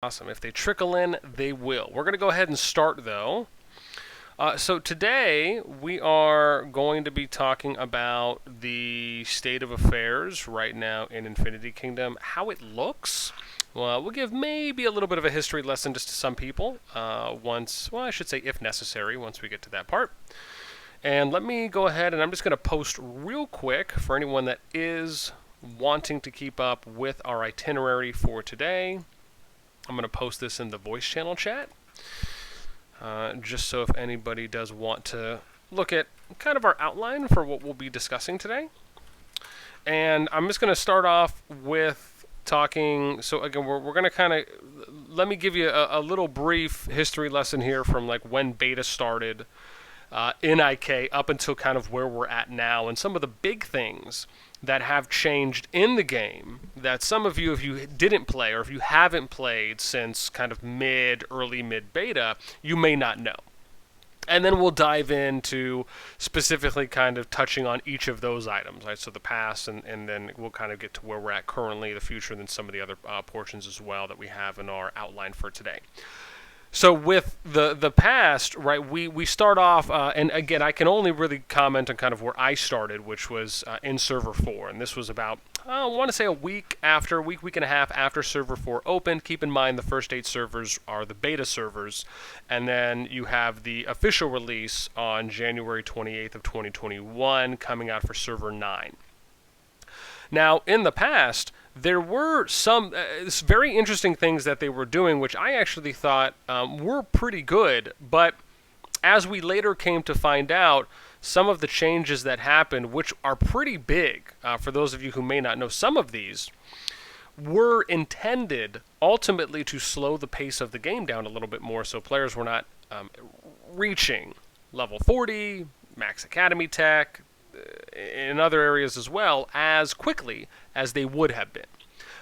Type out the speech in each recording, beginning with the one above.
Awesome. If they trickle in, they will. We're going to go ahead and start, though. So today we are going to be talking about the state of affairs right now in Infinity Kingdom, how it looks. Well, we'll give maybe a little bit of a history lesson just to some people I should say if necessary, once we get to that part. And let me go ahead and I'm just going to post real quick for anyone that is wanting to keep up with our itinerary for today. I'm going to post this in the voice channel chat, just so if anybody does want to look at kind of our outline for what we'll be discussing today. And I'm just going to start off with talking, so again, we're going to kind of, let me give you a little brief history lesson here from like when beta started in IK up until kind of where we're at now, and some of the big things that have changed in the game that some of you, if you didn't play or if you haven't played since kind of early mid beta, you may not know. And then we'll dive into specifically kind of touching on each of those items, right? So the past, and then we'll kind of get to where we're at currently, the future, and then some of the other portions as well that we have in our outline for today. So with the past, right, we start off, and again, I can only really comment on kind of where I started, which was in Server 4. And this was about, I want to say a week and a half after Server 4 opened. Keep in mind the first 8 servers are the beta servers. And then you have the official release on January 28th of 2021 coming out for Server 9. Now, in the past, there were some very interesting things that they were doing, which I actually thought were pretty good. But as we later came to find out, some of the changes that happened, which are pretty big, for those of you who may not know, some of these were intended ultimately to slow the pace of the game down a little bit more, so players were not reaching level 40, max academy tech, in other areas as well, as quickly as they would have been.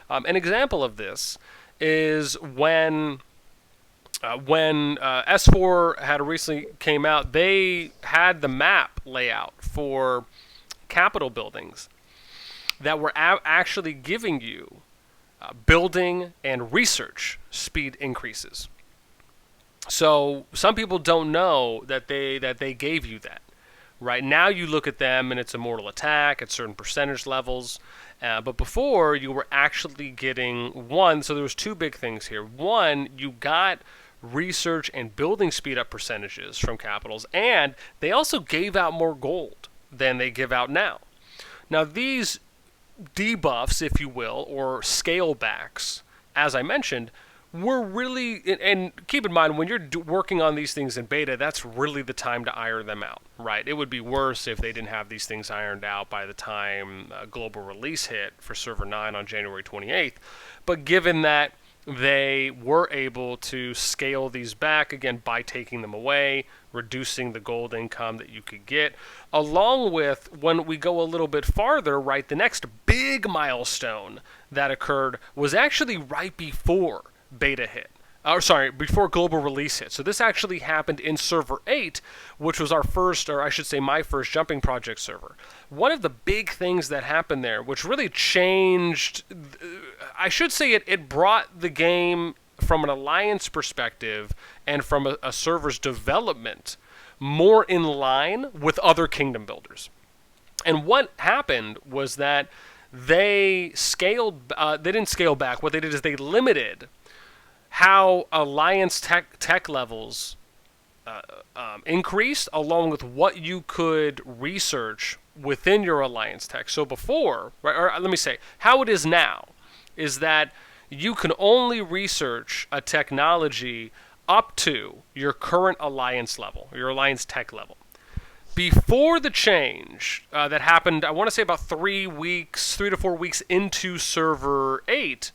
An example of this is when S4 had recently came out, they had the map layout for capital buildings that were actually giving you building and research speed increases. So some people don't know that they gave you that. Right now you look at them and it's a mortal attack at certain percentage levels, but before you were actually getting one, so there was two big things here. One, you got research and building speed up percentages from capitals, and they also gave out more gold than they give out now. Now these debuffs, if you will, or scale backs, as I mentioned, were really, and keep in mind, when you're working on these things in beta, that's really the time to iron them out, right? It would be worse if they didn't have these things ironed out by the time global release hit for Server 9 on January 28th. But given that they were able to scale these back, again, by taking them away, reducing the gold income that you could get, along with, when we go a little bit farther, right, the next big milestone that occurred was actually right before beta hit. Before global release hit. So this actually happened in Server 8, which was our first, or I should say my first Jumping Project server. One of the big things that happened there, which really changed, I should say it brought the game from an alliance perspective and from a server's development more in line with other kingdom builders. And what happened was that they didn't scale back. What they did is they limited how alliance tech levels increased, along with what you could research within your alliance tech. So before, right, or let me say, how it is now is that you can only research a technology up to your current alliance level, your alliance tech level. Before the change that happened, I want to say about 3 to 4 weeks into Server 8,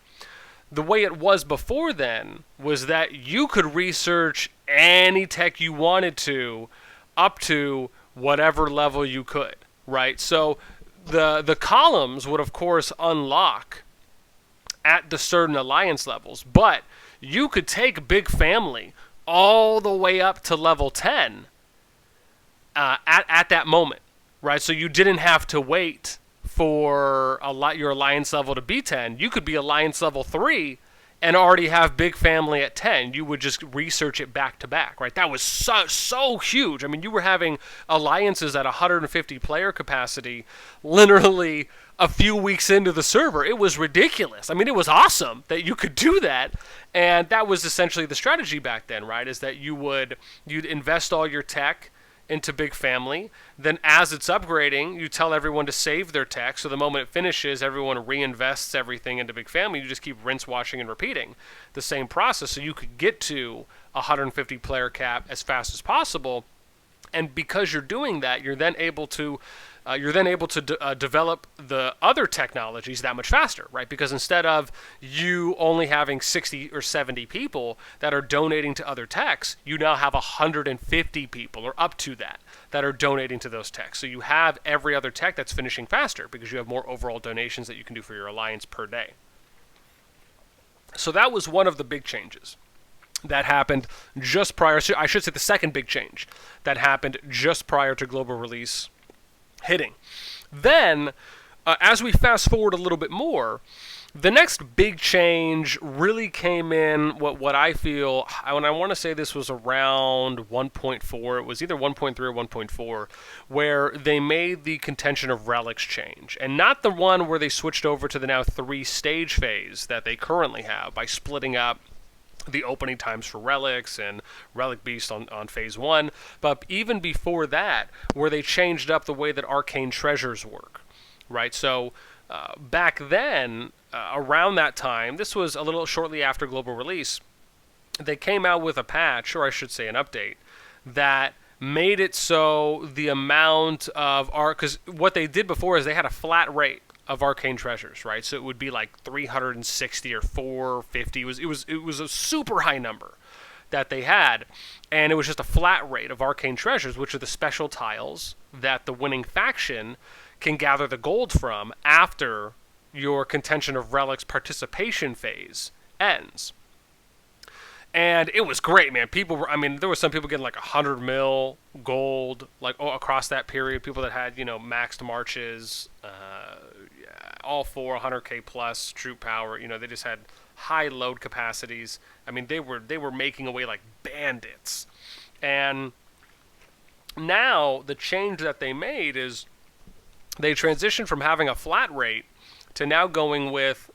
the way it was before then was that you could research any tech you wanted to up to whatever level you could, right? So the columns would, of course, unlock at the certain alliance levels, but you could take Big Family all the way up to level 10 at that moment, right? So you didn't have to wait for your alliance level to be 10. You could be alliance level 3 and already have big family at 10. You would just research it back to back, right? That was so huge. I mean, you were having alliances at 150 player capacity literally a few weeks into the server. It was ridiculous. I mean, it was awesome that you could do that. And that was essentially the strategy back then, right? Is that you'd invest all your tech into Big Family. Then as it's upgrading, you tell everyone to save their tech. So the moment it finishes, everyone reinvests everything into Big Family. You just keep rinse, washing, and repeating the same process. So you could get to 150 player cap as fast as possible. And because you're doing that, you're then able to develop the other technologies that much faster, right? Because instead of you only having 60 or 70 people that are donating to other techs, you now have 150 people, or up to that are donating to those techs. So you have every other tech that's finishing faster because you have more overall donations that you can do for your alliance per day. So that was one of the big changes that happened just prior to, I should say the second big change that happened just prior to global release hitting. Then, as we fast forward a little bit more, the next big change really came in what I feel, and I want to say this was around 1.4, it was either 1.3 or 1.4, where they made the Contention of Relics change. And not the one where they switched over to the now 3-stage phase that they currently have by splitting up the opening times for relics and relic beast on phase 1, but even before that, where they changed up the way that arcane treasures work, right? So back then, around that time, this was a little shortly after global release, they came out with a patch, or I should say an update, that made it so the amount of because what they did before is they had a flat rate of arcane treasures, right? So it would be like 360 or 450. It was a super high number that they had, and it was just a flat rate of arcane treasures, which are the special tiles that the winning faction can gather the gold from after your Contention of Relics participation phase ends. And it was great, man. There were some people getting like 100 mil gold, like across that period. People that had, maxed marches, all for 100k plus troop power. They just had high load capacities. I mean, they were making away like bandits. And now the change that they made is they transitioned from having a flat rate to now going with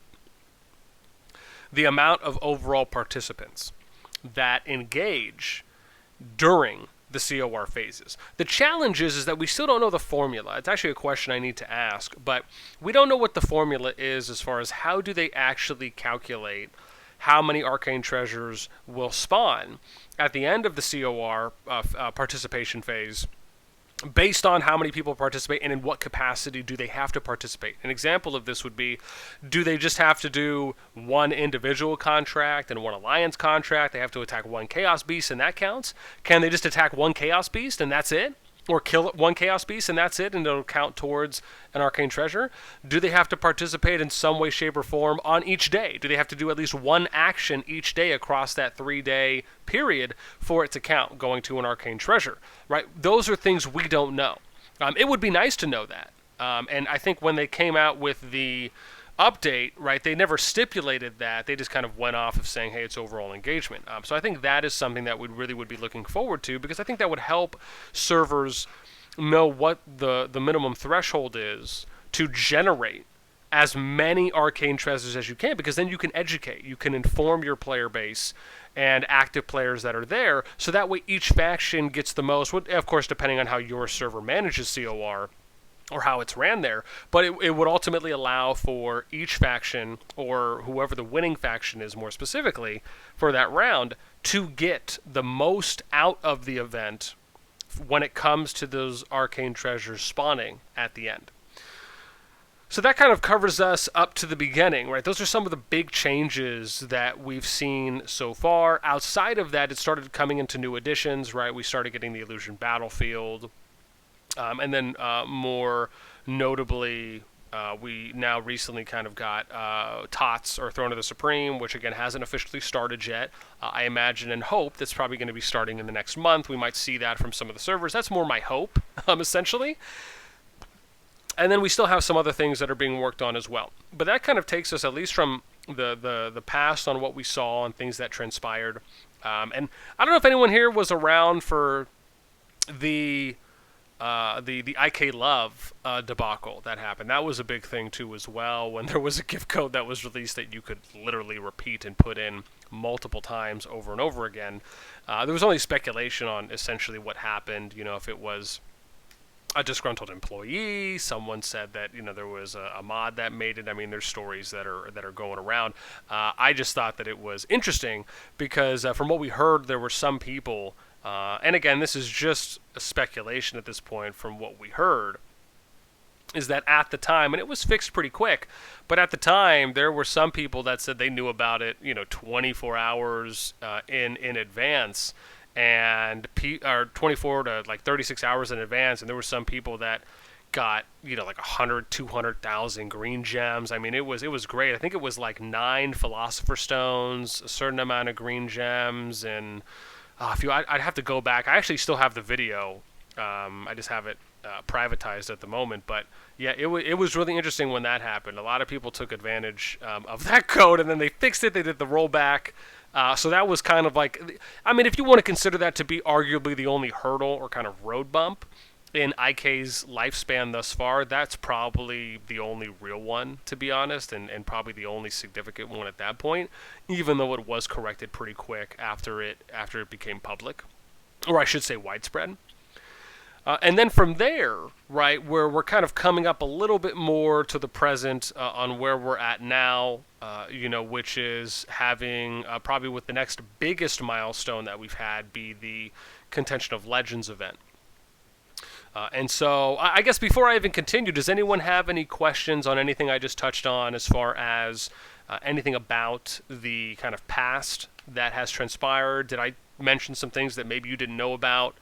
the amount of overall participants that engage during the COR phases. The challenge is that we still don't know the formula. It's actually a question I need to ask, but we don't know what the formula is as far as how do they actually calculate how many arcane treasures will spawn at the end of the COR participation phase, based on how many people participate and in what capacity do they have to participate. An example of this would be, do they just have to do one individual contract and one alliance contract? They have to attack one chaos beast and that counts? Can they just attack one chaos beast and that's it? Or kill one chaos beast and that's it, and it'll count towards an arcane treasure? Do they have to participate in some way, shape, or form on each day? Do they have to do at least one action each day across that 3-day period for it to count, going to an arcane treasure? Right? Those are things we don't know. It would be nice to know that. And I think when they came out with the update, right, they never stipulated that. They just kind of went off of saying, hey, it's overall engagement. So I think that is something that we really would be looking forward to, because I think that would help servers know what the minimum threshold is to generate as many arcane treasures as you can, because then you can educate, you can inform your player base and active players that are there, so that way each faction gets the most, of course, depending on how your server manages COR, or how it's ran there, but it would ultimately allow for each faction, or whoever the winning faction is more specifically, for that round, to get the most out of the event when it comes to those arcane treasures spawning at the end. So that kind of covers us up to the beginning, right? Those are some of the big changes that we've seen so far. Outside of that, it started coming into new additions, right? We started getting the Illusion Battlefield, and then more notably, we now recently kind of got TOTS, or Throne of the Supreme, which again hasn't officially started yet. I imagine and hope that's probably going to be starting in the next month. We might see that from some of the servers. That's more my hope, essentially. And then we still have some other things that are being worked on as well. But that kind of takes us, at least from the past on what we saw and things that transpired. And I don't know if anyone here was around for the IK Love debacle that happened. That was a big thing too as well, when there was a gift code that was released that you could literally repeat and put in multiple times over and over again. There was only speculation on essentially what happened. If it was a disgruntled employee, someone said that there was a mod that made it. I mean, there's stories that are going around. I just thought that it was interesting because from what we heard, there were some people. And again, this is just a speculation at this point from what we heard, is that at the time, and it was fixed pretty quick, but at the time, there were some people that said they knew about it, 24 hours in advance, and or 24 to like 36 hours in advance, and there were some people that got, like 100, 200,000 green gems. I mean, it was great. I think it was like 9 Philosopher Stones, a certain amount of green gems, and I'd have to go back. I actually still have the video. I just have it privatized at the moment. But yeah, it was really interesting when that happened. A lot of people took advantage of that code, and then they fixed it. They did the rollback. So that was kind of like, I mean, if you want to consider that to be arguably the only hurdle or kind of road bump in IK's lifespan thus far, that's probably the only real one, to be honest, and probably the only significant one at that point, even though it was corrected pretty quick after it became public, or I should say widespread. And then from there, right, where we're kind of coming up a little bit more to the present on where we're at now, which is having probably with the next biggest milestone that we've had be the Contention of Legends event. And so I guess before I even continue, does anyone have any questions on anything I just touched on as far as anything about the kind of past that has transpired? Did I mention some things that maybe you didn't know about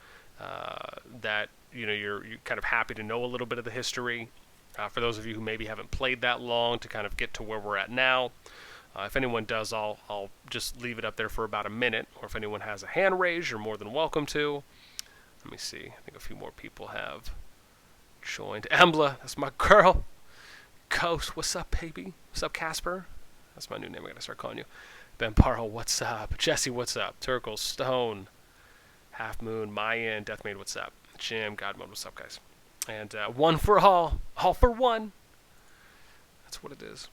that you're kind of happy to know a little bit of the history for those of you who maybe haven't played that long to kind of get to where we're at now? If anyone does, I'll just leave it up there for about a minute, or if anyone has a hand raised, you're more than welcome to. Let me see. I think a few more people have joined. Embla, that's my girl. Ghost, what's up, baby? What's up, Casper? That's my new name. I gotta start calling you. Ben Parle, what's up? Jesse, what's up? Turkle, Stone, Half Moon, Mayan, Deathmaid, what's up? Jim, Godmode, what's up, guys? And one for all for one. That's what it is.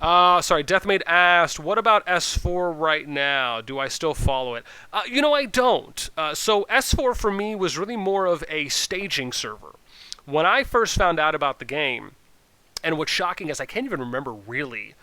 Sorry, Deathmaid asked, what about S4 right now? Do I still follow it? I don't. So S4 for me was really more of a staging server. When I first found out about the game, and what's shocking is I can't even remember really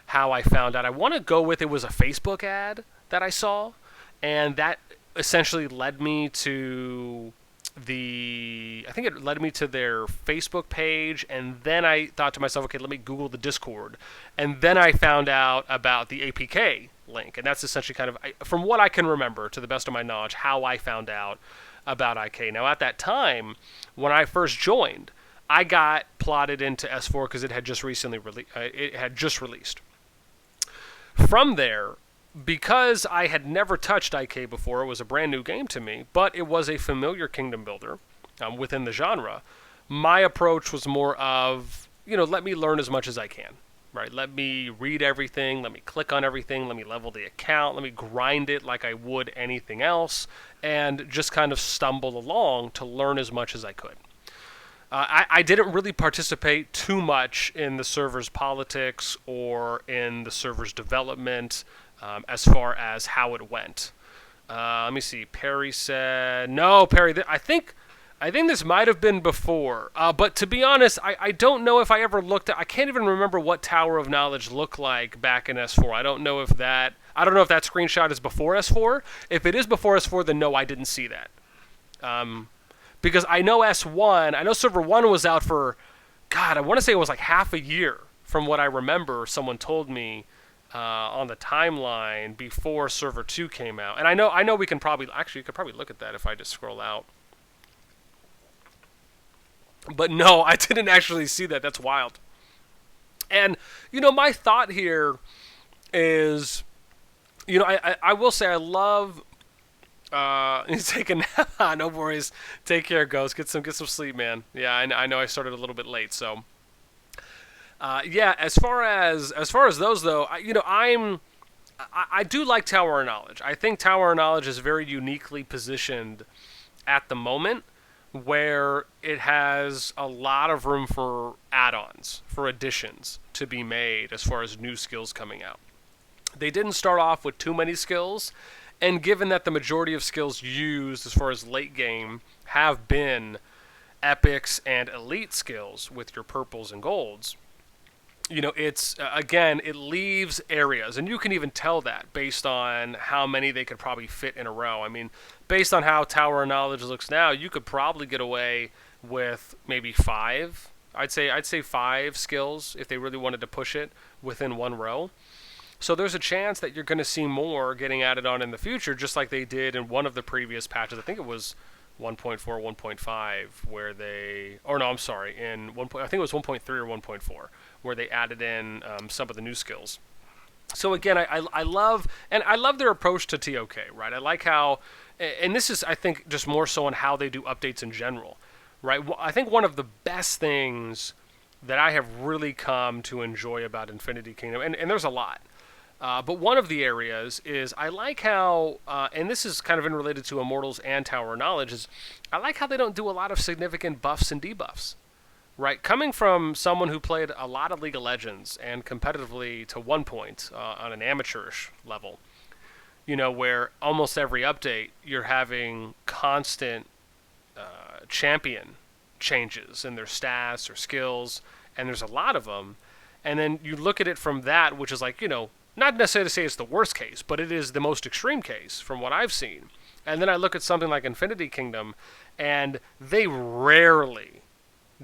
how I found out. I want to go with it was a Facebook ad that I saw, and that essentially led me to I think it led me to their Facebook page, and then I thought to myself, okay, let me Google the Discord, and then I found out about the APK link, and that's essentially kind of, from what I can remember, to the best of my knowledge, how I found out about IK. Now, at that time, when I first joined, I got plotted into S4 because it had just recently released. From there, because I had never touched IK before, it was a brand new game to me, but it was a familiar kingdom builder within the genre. My approach was more of, let me learn as much as I can, right? Let me read everything, let me click on everything, let me level the account, let me grind it like I would anything else, and just kind of stumble along to learn as much as I could. I didn't really participate too much in the server's politics or in the server's development, as far as how it went. Let me see. Perry said, no, Perry, I think this might have been before. But to be honest, I don't know if I ever looked at, I can't even remember what Tower of Knowledge looked like back in S4. I don't know if that screenshot is before S4. If it is before S4, then no, I didn't see that. Because I know S1, I know Server 1 was out for, God, I want to say it was like half a year from what I remember someone told me on the timeline before Server 2 came out. And I know we can probably, actually you could probably look at that if I just scroll out. But no, I didn't actually see that. That's wild. And, my thought here is, I will say I love, he's taking no worries. Take care, Ghost. Get some sleep, man. Yeah, I know I started a little bit late, so. Yeah, as far as those though, I do like Tower of Knowledge. I think Tower of Knowledge is very uniquely positioned at the moment, where it has a lot of room for add-ons, for additions to be made as far as new skills coming out. They didn't start off with too many skills, and given that the majority of skills used as far as late game have been epics and elite skills with your purples and golds, it's again, it leaves areas, and you can even tell that based on how many they could probably fit in a row. I mean, based on how Tower of Knowledge looks now, you could probably get away with maybe five. I'd say five skills if they really wanted to push it within one row. So there's a chance that you're going to see more getting added on in the future, just like they did in one of the previous patches. I think it was 1.4, 1.5, where they, or no, I'm sorry, in I think it was 1.3 or 1.4, where they added in some of the new skills. So again, I love their approach to TOK, right? I like how, and this is, I think, just more so on how they do updates in general, right? I think one of the best things that I have really come to enjoy about Infinity Kingdom, and there's a lot, but one of the areas is I like how, and this is kind of related to Immortals and Tower of Knowledge, is I like how they don't do a lot of significant buffs and debuffs. Right, coming from someone who played a lot of League of Legends and competitively to one point on an amateurish level, where almost every update you're having constant champion changes in their stats or skills, and there's a lot of them. And then you look at it from that, which is like, not necessarily to say it's the worst case, but it is the most extreme case from what I've seen. And then I look at something like Infinity Kingdom, and they rarely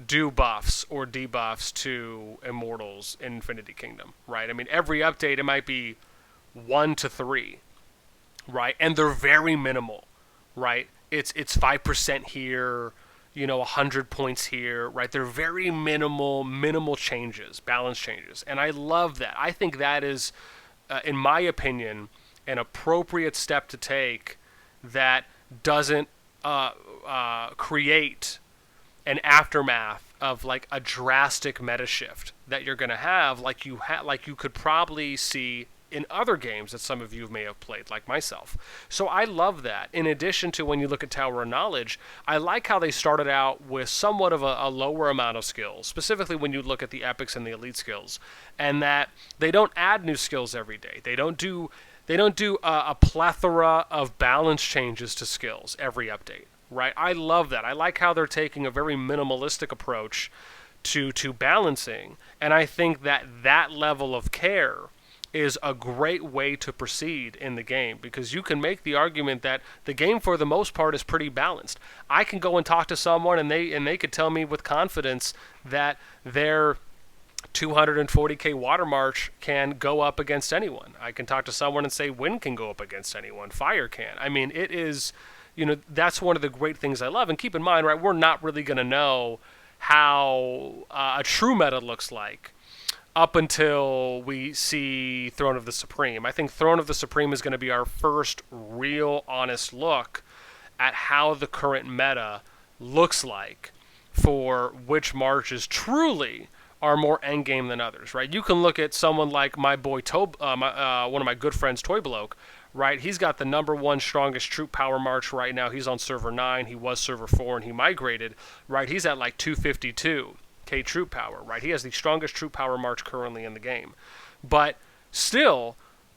do buffs or debuffs to Immortals in Infinity Kingdom, right? I mean, every update, it might be 1 to 3, right? And they're very minimal, right? It's 5% here, 100 points here, right? They're very minimal changes, balance changes. And I love that. I think that is, in my opinion, an appropriate step to take that doesn't create an aftermath of like a drastic meta shift that you're going to have, like you could probably see in other games that some of you may have played, like myself. So I love that. In addition to, when you look at Tower of Knowledge, I like how they started out with somewhat of a lower amount of skills, specifically when you look at the epics and the elite skills, and that they don't add new skills every day. They don't do a plethora of balance changes to skills every update. Right, I love that. I like how they're taking a very minimalistic approach to balancing, and I think that level of care is a great way to proceed in the game, because you can make the argument that the game for the most part is pretty balanced. I can go and talk to someone, and they could tell me with confidence that their 240k water march can go up against anyone. I can talk to someone and say wind can go up against anyone, fire can. I mean, it is. That's one of the great things I love. And keep in mind, right, we're not really going to know how a true meta looks like up until we see Throne of the Supreme. I think Throne of the Supreme is going to be our first real honest look at how the current meta looks like for which marches truly are more endgame than others, right? You can look at someone like my boy, one of my good friends, Toy Bloke, right? He's got the #1 strongest troop power march right now. He's on server 9. He was server 4, and he migrated, right? He's at like 252k troop power, right? He has the strongest troop power march currently in the game. But still,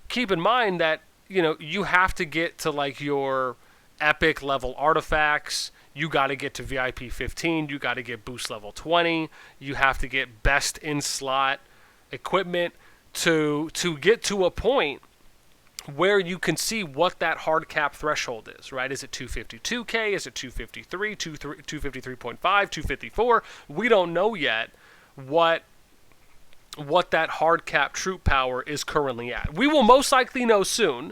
keep in mind that, you have to get to like your epic level artifacts. You got to get to VIP 15. You got to get boost level 20. You have to get best in slot equipment to get to a point where you can see what that hard cap threshold is, right? Is it 252k? Is it 253, 253.5, 254? We don't know yet what that hard cap troop power is currently at. We will most likely know soon,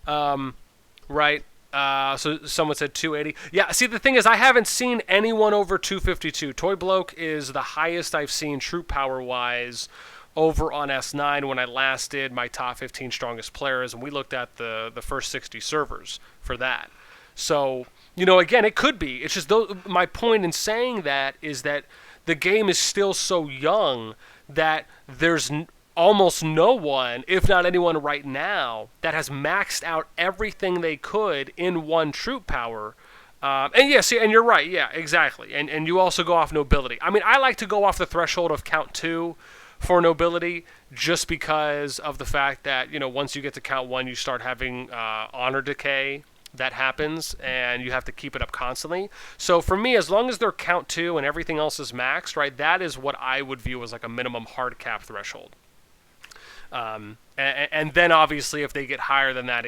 right? So someone said 280. Yeah, see, the thing is, I haven't seen anyone over 252. Toy Bloke is the highest I've seen troop power-wise over on S9 when I last did my top 15 strongest players, and we looked at the first 60 servers for that. So, again, it could be. It's just my point in saying that is that the game is still so young that there's almost no one, if not anyone right now, that has maxed out everything they could in one troop power. And yes, and you're right, yeah, exactly. And you also go off nobility. I mean, I like to go off the threshold of count 2 for nobility, just because of the fact that, you know, once you get to count 1, you start having honor decay that happens, and you have to keep it up constantly. So for me, as long as they're count 2 and everything else is maxed, right, that is what I would view as like a minimum hard cap threshold. And then obviously if they get higher than that,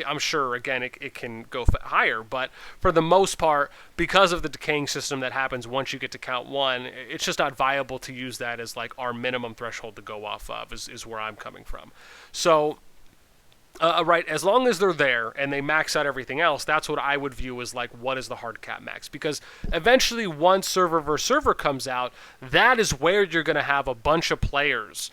I'm sure, again, it can go higher. But for the most part, because of the decaying system that happens once you get to count 1, it's just not viable to use that as like our minimum threshold to go off of, is where I'm coming from. So, right, as long as they're there and they max out everything else, that's what I would view as like, what is the hard cap max? Because eventually once server versus server comes out, that is where you're going to have a bunch of players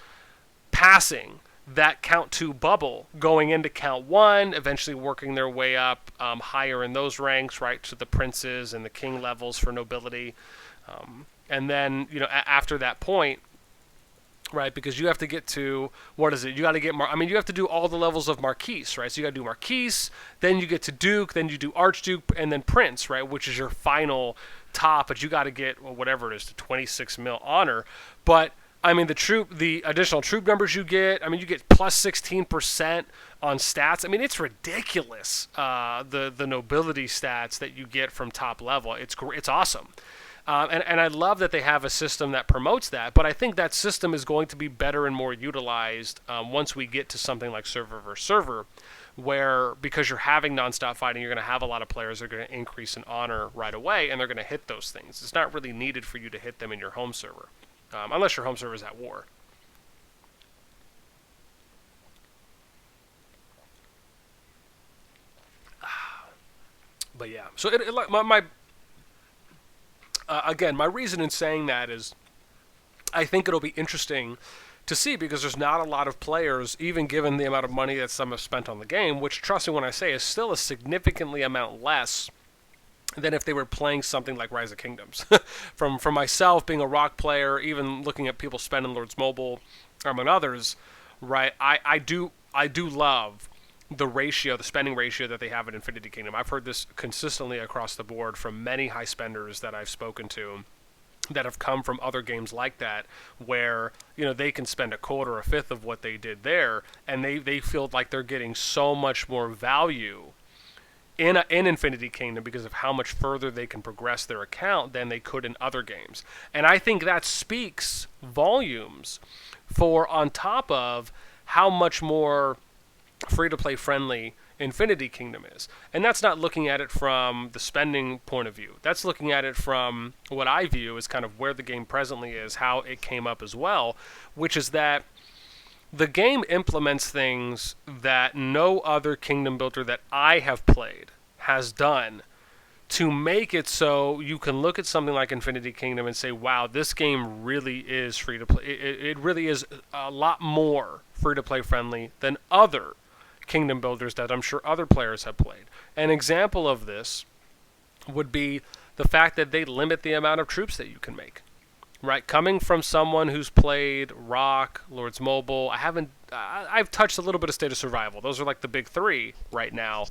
passing that count 2 bubble, going into count 1, eventually working their way up higher in those ranks, right, to the princes and the king levels for nobility. And then, you know, after that point, right, because you have to get to, what is it? You got to get, you have to do all the levels of Marquise, right? So you got to do Marquise, then you get to Duke, then you do Archduke, and then Prince, right, which is your final top, but you got to get, well, whatever it is, to 26 mil honor. But I mean, the additional troop numbers you get, I mean, you get plus 16% on stats. I mean, it's ridiculous, the nobility stats that you get from top level. It's awesome. And I love that they have a system that promotes that, but I think that system is going to be better and more utilized once we get to something like server versus server, where, because you're having nonstop fighting, you're going to have a lot of players that are going to increase in honor right away, and they're going to hit those things. It's not really needed for you to hit them in your home server. Unless your home server is at war. But yeah, so again, my reason in saying that is, I think it'll be interesting to see, because there's not a lot of players, even given the amount of money that some have spent on the game, which, trust me when I say, is still a significantly amount less than if they were playing something like Rise of Kingdoms. From myself, being a rock player, even looking at people spending Lords Mobile, among others, right, I do love the ratio, the spending ratio that they have at Infinity Kingdom. I've heard this consistently across the board from many high spenders that I've spoken to that have come from other games like that, where, you know, they can spend a quarter or a fifth of what they did there, and they feel like they're getting so much more value in Infinity Kingdom because of how much further they can progress their account than they could in other games. And I think that speaks volumes for, on top of how much more free-to-play friendly Infinity Kingdom is. And that's not looking at it from the spending point of view. That's looking at it from what I view as kind of where the game presently is, how it came up as well, which is that the game implements things that no other kingdom builder that I have played has done to make it so you can look at something like Infinity Kingdom and say, wow, this game really is free to play. It really is a lot more free to play friendly than other kingdom builders that I'm sure other players have played. An example of this would be the fact that they limit the amount of troops that you can make. Right, coming from someone who's played Rock, Lords Mobile, I've touched a little bit of State of Survival. Those are like the big 3 right now.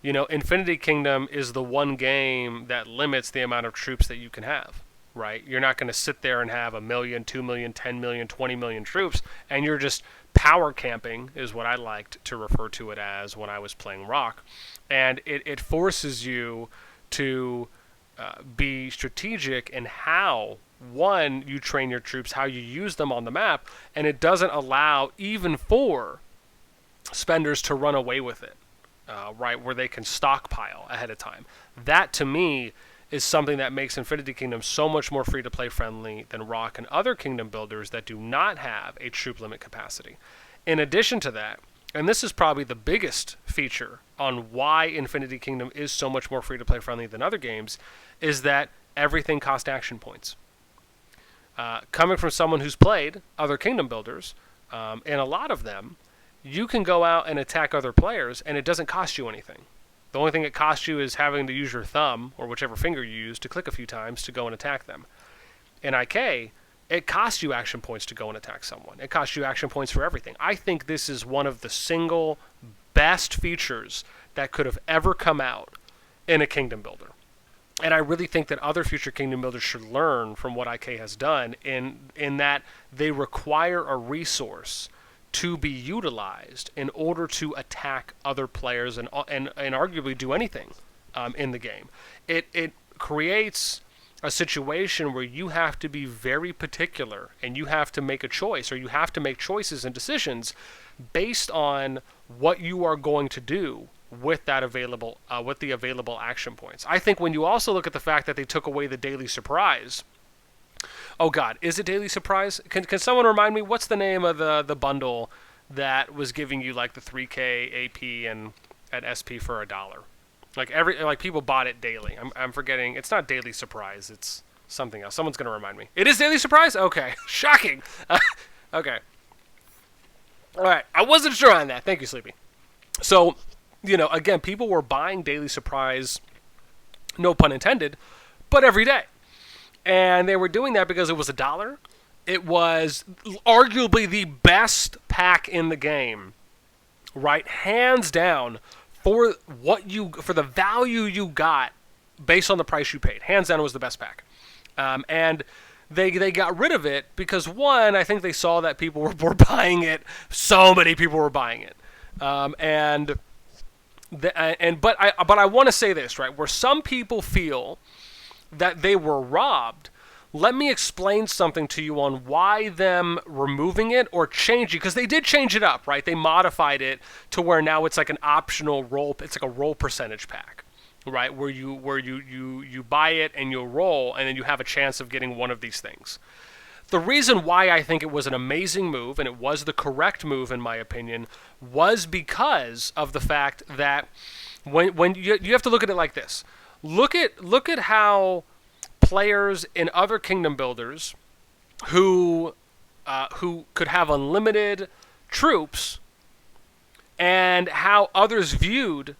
You know, Infinity Kingdom is the one game that limits the amount of troops that you can have. Right, you're not going to sit there and have 1 million, 2 million, 10 million, 20 million troops, and you're just power camping, is what I liked to refer to it as when I was playing Rock, and it forces you to be strategic in how, one, you train your troops, how you use them on the map, and it doesn't allow even for spenders to run away with it, right, where they can stockpile ahead of time. That, to me, is something that makes Infinity Kingdom so much more free-to-play friendly than Rock and other kingdom builders that do not have a troop limit capacity. In addition to that, and this is probably the biggest feature on why Infinity Kingdom is so much more free-to-play friendly than other games, is that everything costs action points. Coming from someone who's played other kingdom builders, and a lot of them, you can go out and attack other players, and it doesn't cost you anything. The only thing it costs you is having to use your thumb, or whichever finger you use, to click a few times to go and attack them. In IK, it costs you action points to go and attack someone. It costs you action points for everything. I think this is one of the single best features that could have ever come out in a kingdom builder. And I really think that other future kingdom builders should learn from what IK has done in that they require a resource to be utilized in order to attack other players and arguably do anything in the game. It creates a situation where you have to be very particular and you have to make a choice, or you have to make choices and decisions based on what you are going to do with that available with the available action points. I think when you also look at the fact that they took away the daily surprise. Oh God, is it daily surprise? Can someone remind me what's the name of the bundle that was giving you like the 3K AP and at SP for $1? Like people bought it daily. I'm forgetting. It's not daily surprise. It's something else. Someone's gonna remind me. It is daily surprise. Okay, shocking. Okay. All right. I wasn't sure on that. Thank you, Sleepy. So, again, people were buying daily surprise, no pun intended, but every day, and they were doing that because it was $1. It was arguably the best pack in the game, right? Hands down. For the value you got based on the price you paid. Hands down, it was the best pack. And they got rid of it because, one, I think they saw that people were buying it. So many people were buying it. But I want to say this, right? Where some people feel that they were robbed, let me explain something to you on why them removing it or changing, because they did change it up, right? They modified it to where now it's like an optional roll. It's like a roll percentage pack, right? Where you buy it and you'll roll, and then you have a chance of getting one of these things. The reason why I think it was an amazing move, and it was the correct move in my opinion, was because of the fact that when you have to look at it like this. Look at how players in other kingdom builders who could have unlimited troops, and how others viewed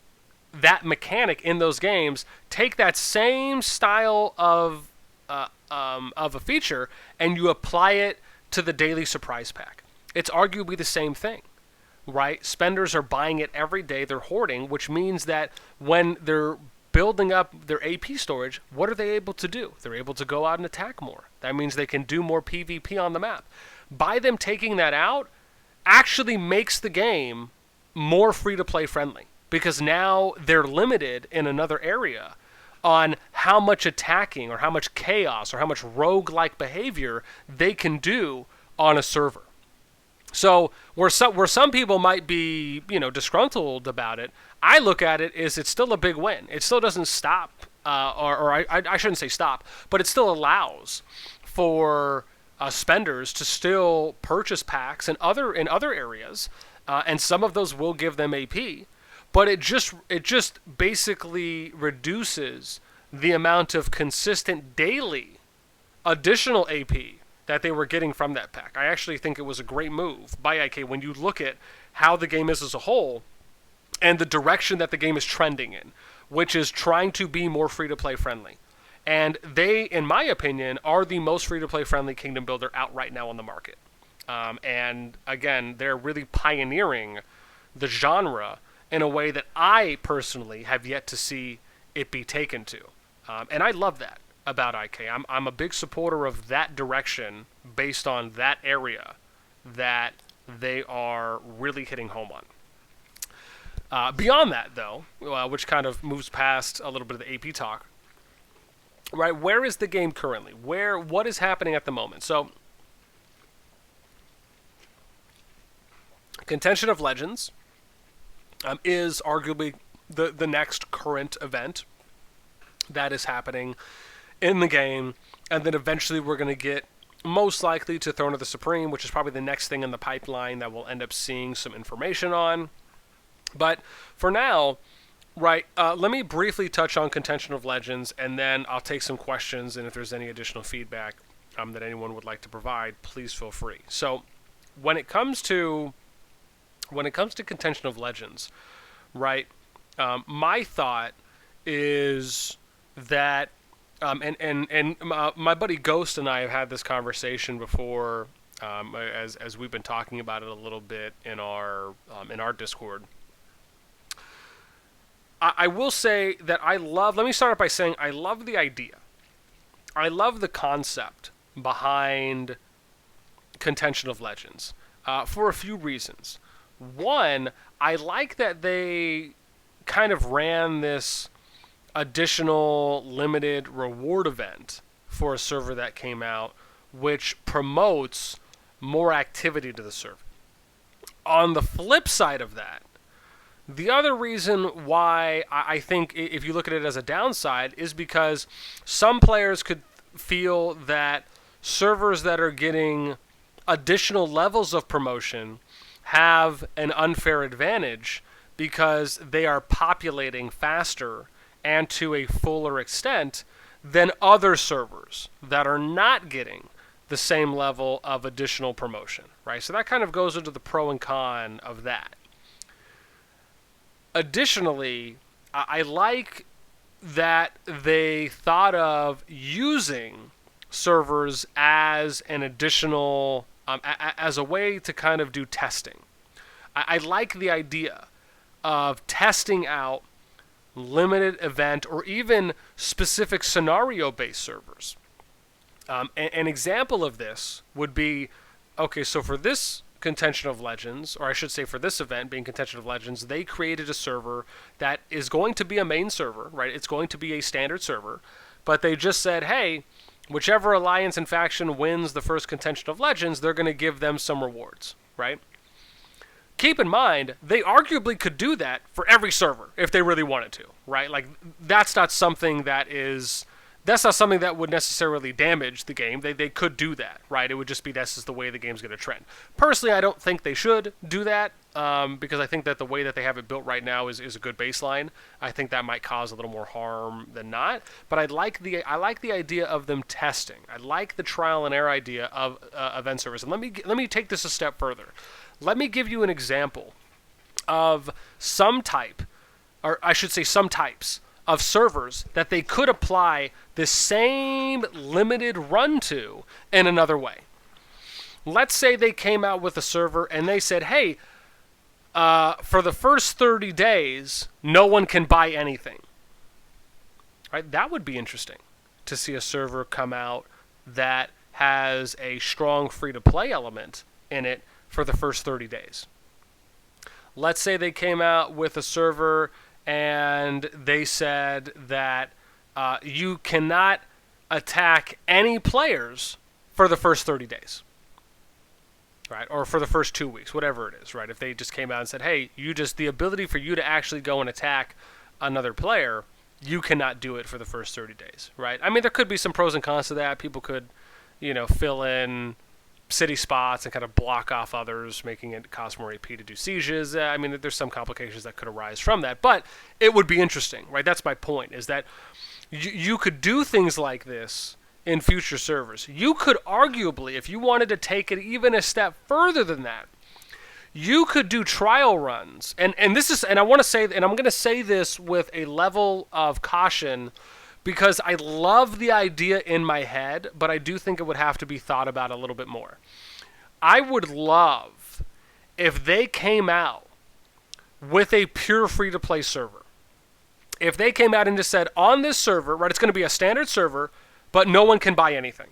that mechanic in those games, take that same style of a feature and you apply it to the daily surprise pack. It's arguably the same thing, right? Spenders are buying it every day. They're hoarding, which means that when they're building up their AP storage, what are they able to do? They're able to go out and attack more. That means they can do more PvP on the map. By them taking that out, actually makes the game more free-to-play friendly, because now they're limited in another area on how much attacking or how much chaos or how much rogue-like behavior they can do on a server. So where some people might be, disgruntled about it, I look at it as it's still a big win. It still doesn't stop, I shouldn't say stop, but it still allows for spenders to still purchase packs in other areas, and some of those will give them AP. But it just basically reduces the amount of consistent daily additional AP that they were getting from that pack. I actually think it was a great move by IK when you look at how the game is as a whole and the direction that the game is trending in, which is trying to be more free-to-play friendly. And they, in my opinion, are the most free-to-play friendly kingdom builder out right now on the market. And again, they're really pioneering the genre in a way that I personally have yet to see it be taken to. And I love that about IK. I'm a big supporter of that direction based on that area that they are really hitting home on. Beyond that, though, which kind of moves past a little bit of the AP talk, right? Where is the game currently? What is happening at the moment? So, Contention of Legends is arguably the next current event that is happening in the game, and then eventually we're going to get most likely to Throne of the Supreme, which is probably the next thing in the pipeline that we'll end up seeing some information on. But for now, right, let me briefly touch on Contention of Legends, and then I'll take some questions, and if there's any additional feedback that anyone would like to provide, please feel free. So when it comes to Contention of Legends, right, my thought is that My buddy Ghost and I have had this conversation before, as we've been talking about it a little bit in our Discord. I will say that let me start off by saying I love the idea. I love the concept behind Contention of Legends for a few reasons. One, I like that they kind of ran this additional limited reward event for a server that came out, which promotes more activity to the server. On the flip side of that, the other reason why I think if you look at it as a downside is because some players could feel that servers that are getting additional levels of promotion have an unfair advantage because they are populating faster and to a fuller extent than other servers that are not getting the same level of additional promotion, right? So that kind of goes into the pro and con of that. Additionally, I like that they thought of using servers as an additional, as a way to kind of do testing. I like the idea of testing out limited event or even specific scenario-based servers. An example of this would be, okay, so for this Contention of Legends, or I should say for this event being Contention of Legends, they created a server that is going to be a main server, right? It's going to be a standard server, but they just said, hey, whichever alliance and faction wins the first Contention of Legends, they're going to give them some rewards, right? Keep in mind, they arguably could do that for every server if they really wanted to, right? Like, that's not something that would necessarily damage the game. They could do that, right? It would just be this is the way the game's going to trend. Personally, I don't think they should do that because I think that the way that they have it built right now is a good baseline. I think that might cause a little more harm than not. But I like the idea of them testing. I like the trial and error idea of event servers. And let me take this a step further. Let me give you an example of some types of servers that they could apply the same limited run to in another way. Let's say they came out with a server and they said, hey, for the first 30 days, no one can buy anything. Right? That would be interesting to see a server come out that has a strong free-to-play element in it for the first 30 days. Let's say they came out with a server and they said that you cannot attack any players for the first 30 days, right? Or for the first 2 weeks, whatever it is, right? If they just came out and said, hey, the ability for you to actually go and attack another player, you cannot do it for the first 30 days, right? I mean, there could be some pros and cons to that. People could, fill in city spots and kind of block off others, making it cost more AP to do sieges. I mean, there's some complications that could arise from that, but it would be interesting, right? That's my point, is that you could do things like this in future servers. You could arguably, if you wanted to take it even a step further than that, you could do trial runs. And I'm going to say this with a level of caution because I love the idea in my head, but I do think it would have to be thought about a little bit more. I would love if they came out with a pure free-to-play server. If they came out and just said, on this server, right, it's going to be a standard server, but no one can buy anything.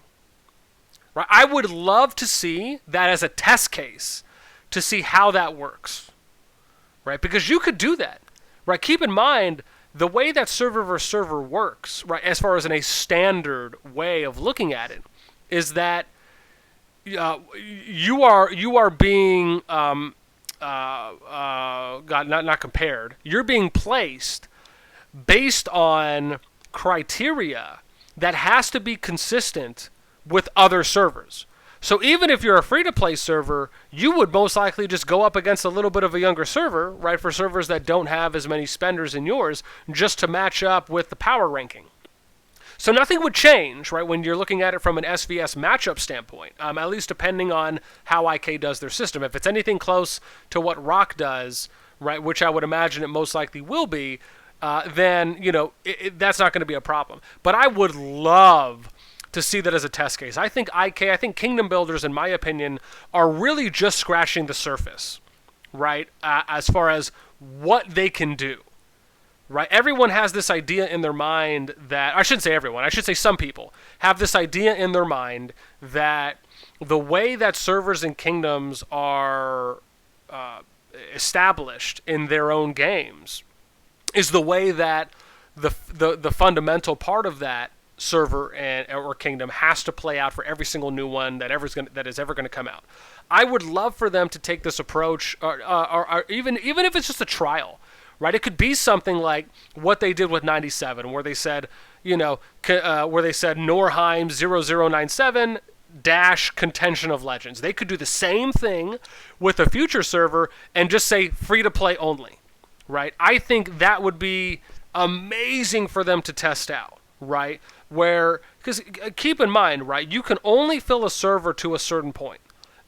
Right? I would love to see that as a test case to see how that works. Right? Because you could do that. Right? Keep in mind, the way that server versus server works, right, as far as in a standard way of looking at it, is that you are being not compared. You're being placed based on criteria that has to be consistent with other servers. So even if you're a free-to-play server, you would most likely just go up against a little bit of a younger server, right, for servers that don't have as many spenders in yours, just to match up with the power ranking. So nothing would change, right, when you're looking at it from an SVS matchup standpoint, at least depending on how IK does their system. If it's anything close to what Rock does, right, which I would imagine it most likely will be, then that's not going to be a problem. But I would love to see that as a test case. I think Kingdom Builders, in my opinion, are really just scratching the surface, right? As far as what they can do, right? Everyone has this idea in their mind that, I shouldn't say everyone, I should say some people have this idea in their mind that the way that servers and kingdoms are established in their own games is the way that the fundamental part of that server or kingdom has to play out for every single new one that is ever going to come out. I would love for them to take this approach, or even if it's just a trial, right? It could be something like what they did with 97, where they said, Norheim 0097 - Contention of Legends. They could do the same thing with a future server and just say free to play only, right? I think that would be amazing for them to test out, right? Because keep in mind, right, you can only fill a server to a certain point.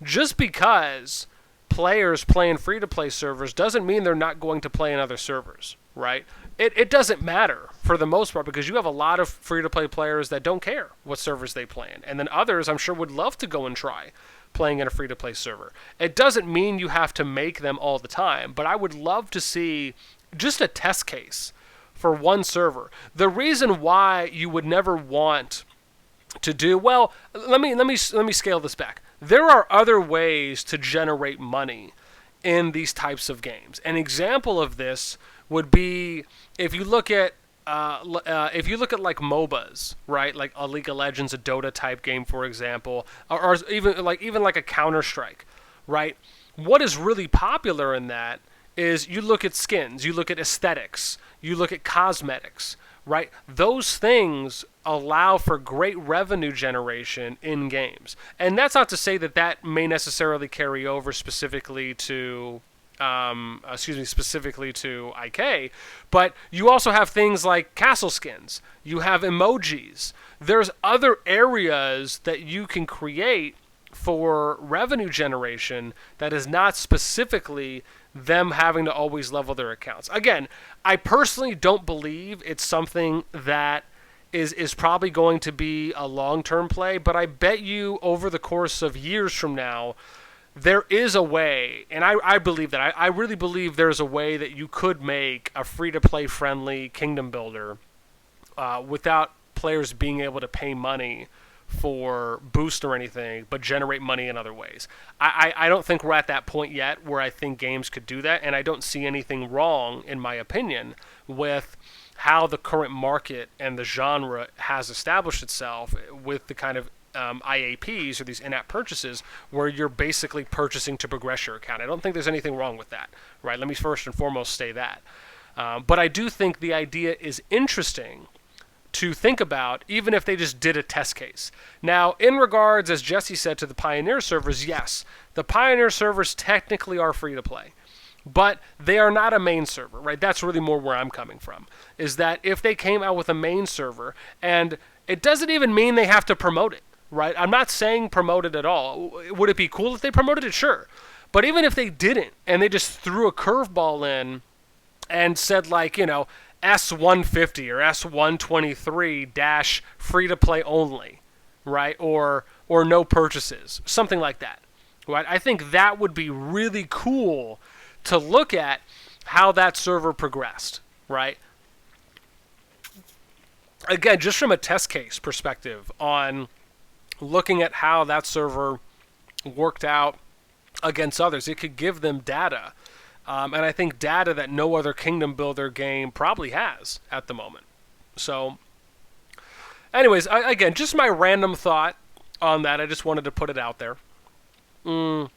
Just because players play in free-to-play servers doesn't mean they're not going to play in other servers, right? It doesn't matter for the most part, because you have a lot of free-to-play players that don't care what servers they play in. And then others, I'm sure, would love to go and try playing in a free-to-play server. It doesn't mean you have to make them all the time, but I would love to see just a test case for one server. The reason why you would never want to do, well, let me scale this back. There are other ways to generate money in these types of games. An example of this would be if you look at like MOBAs, right? Like a League of Legends, a Dota type game, for example, or even like a Counter-Strike, right? What is really popular in that is you look at skins, you look at aesthetics, you look at cosmetics, right? Those things allow for great revenue generation in games. And that's not to say that may necessarily carry over specifically to IK, but you also have things like castle skins. You have emojis. There's other areas that you can create for revenue generation that is not specifically them having to always level their accounts. Again, I personally don't believe it's something that is probably going to be a long-term play, but I bet you over the course of years from now, there is a way, and I believe that. I really believe there's a way that you could make a free-to-play friendly kingdom builder without players being able to pay money for boost or anything, but generate money in other ways. I don't think we're at that point yet where I think games could do that, and I don't see anything wrong, in my opinion, with how the current market and the genre has established itself with the kind of IAPs, or these in-app purchases, where you're basically purchasing to progress your account. I don't think there's anything wrong with that, right? Let me first and foremost say that. But I do think the idea is interesting to think about, even if they just did a test case. Now, in regards, as Jesse said, to the Pioneer servers, yes, the Pioneer servers technically are free to play, but they are not a main server, right? That's really more where I'm coming from, is that if they came out with a main server, and it doesn't even mean they have to promote it, right? I'm not saying promote it at all. Would it be cool if they promoted it? Sure. But even if they didn't, and they just threw a curveball in and said, like, S150 or S123 - free to play only, right? Or no purchases, something like that, right? I think that would be really cool to look at how that server progressed, right? Again, just from a test case perspective on looking at how that server worked out against others, it could give them data. And I think data that no other Kingdom Builder game probably has at the moment. So, anyways, again, just my random thought on that. I just wanted to put it out there. Now,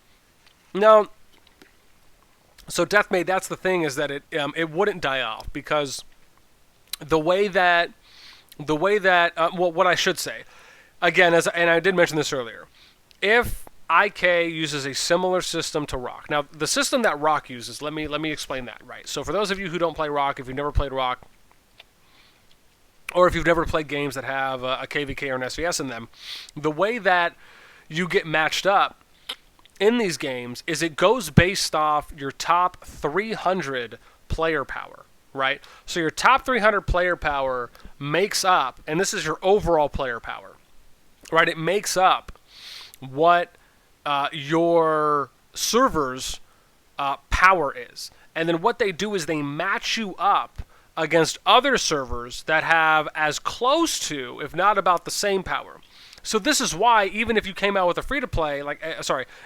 so Deathmade, that's the thing, is that it wouldn't die off, because the way that what I should say, again, and I did mention this earlier, if IK uses a similar system to Rock. Now, the system that Rock uses, let me explain that, right? So for those of you who don't play Rock, if you've never played Rock, or if you've never played games that have a KVK or an SVS in them, the way that you get matched up in these games is it goes based off your top 300 player power, right? So your top 300 player power makes up, and this is your overall player power, right? It makes up what your server's power is. And then what they do is they match you up against other servers that have as close to, if not about the same power. So this is why even if you came out with a free-to-play,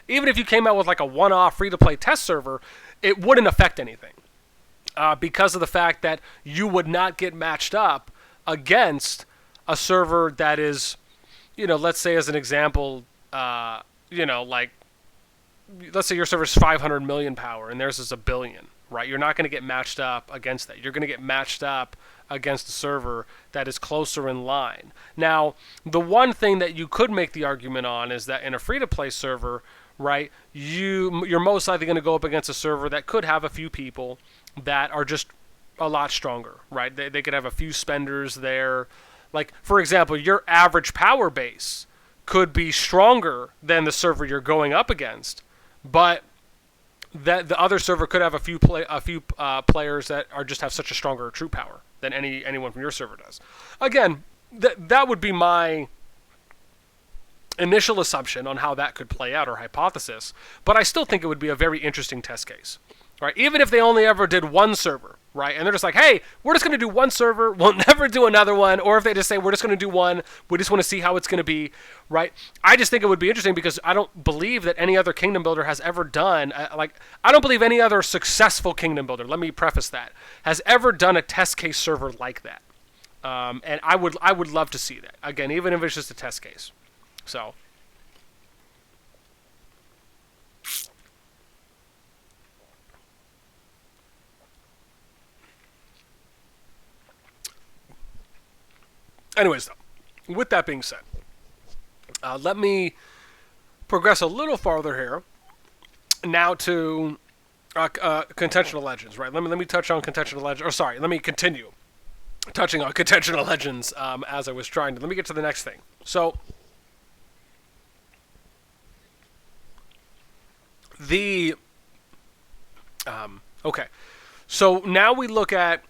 even if you came out with like a one-off free-to-play test server, it wouldn't affect anything. Because of the fact that you would not get matched up against a server that is, let's say as an example, let's say your server's 500 million power and theirs is 1 billion, right? You're not going to get matched up against that. You're going to get matched up against a server that is closer in line. Now, the one thing that you could make the argument on is that in a free-to-play server, right, you're most likely going to go up against a server that could have a few people that are just a lot stronger, right? They could have a few spenders there. Like, for example, your average power base could be stronger than the server you're going up against, but that the other server could have a few players that just have such a stronger true power than anyone from your server does. Again, that would be my initial assumption on how that could play out, or hypothesis, but I still think it would be a very interesting test case, right? Even if they only ever did one server, right? And they're just like, hey, we're just going to do one server, we'll never do another one. Or if they just say, we're just going to do one, we just want to see how it's going to be, right? I just think it would be interesting because I don't believe that any other kingdom builder has ever done, I don't believe any other successful kingdom builder, let me preface that, has ever done a test case server like that. And I would love to see that. Again, even if it's just a test case. So... anyways, though, with that being said, let me progress a little farther here now to Contention of Legends, right? Let me touch on Contention of Legends. Or sorry, let me continue touching on Contention of Legends as I was trying to. Let me get to the next thing. So okay. So now we look at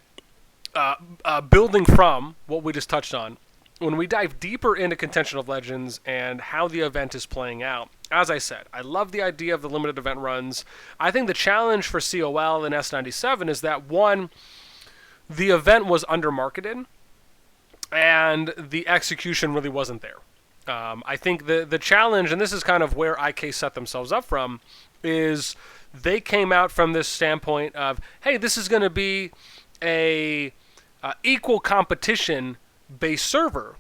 building from what we just touched on. When we dive deeper into Contention of Legends and how the event is playing out, as I said, I love the idea of the limited event runs. I think the challenge for COL and S97 is that, one, the event was undermarketed and the execution really wasn't there. I think the challenge, and this is kind of where IK set themselves up from, is they came out from this standpoint of, hey, this is going to be a equal competition based server,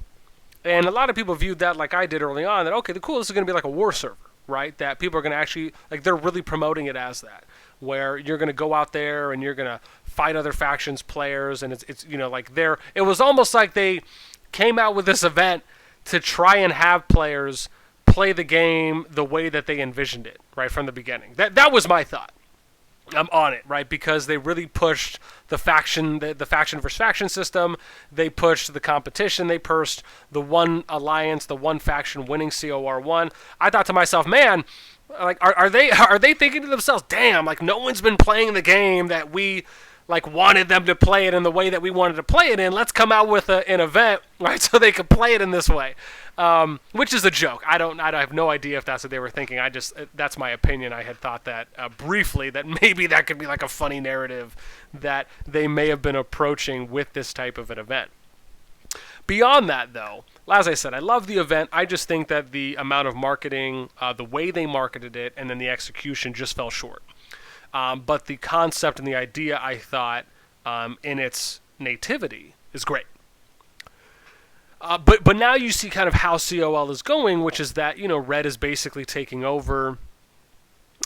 and a lot of people viewed that like I did early on, that okay, cool, this is going to be like a war server, right? That people are going to actually, like, they're really promoting it as that, where you're going to go out there and you're going to fight other factions players, and it's like it was almost like they came out with this event to try and have players play the game the way that they envisioned it right from the beginning. That was my thought. I'm on it, right? Because they really pushed the faction versus faction system. They pushed the competition. They pushed the one alliance, the one faction winning COR1. I thought to myself, man, like, are they thinking to themselves, damn, like, no one's been playing the game that we like wanted them to play it in the way that we wanted to play it in. Let's come out with an event, right, so they could play it in this way. Which is a joke. I have no idea if that's what they were thinking. That's my opinion. I had thought that briefly, that maybe that could be like a funny narrative that they may have been approaching with this type of an event. Beyond that, though, as I said, I love the event. I just think that the amount of marketing, the way they marketed it, and then the execution just fell short. But the concept and the idea, I thought, in its nativity, is great. But now you see kind of how COL is going, which is that, Red is basically taking over.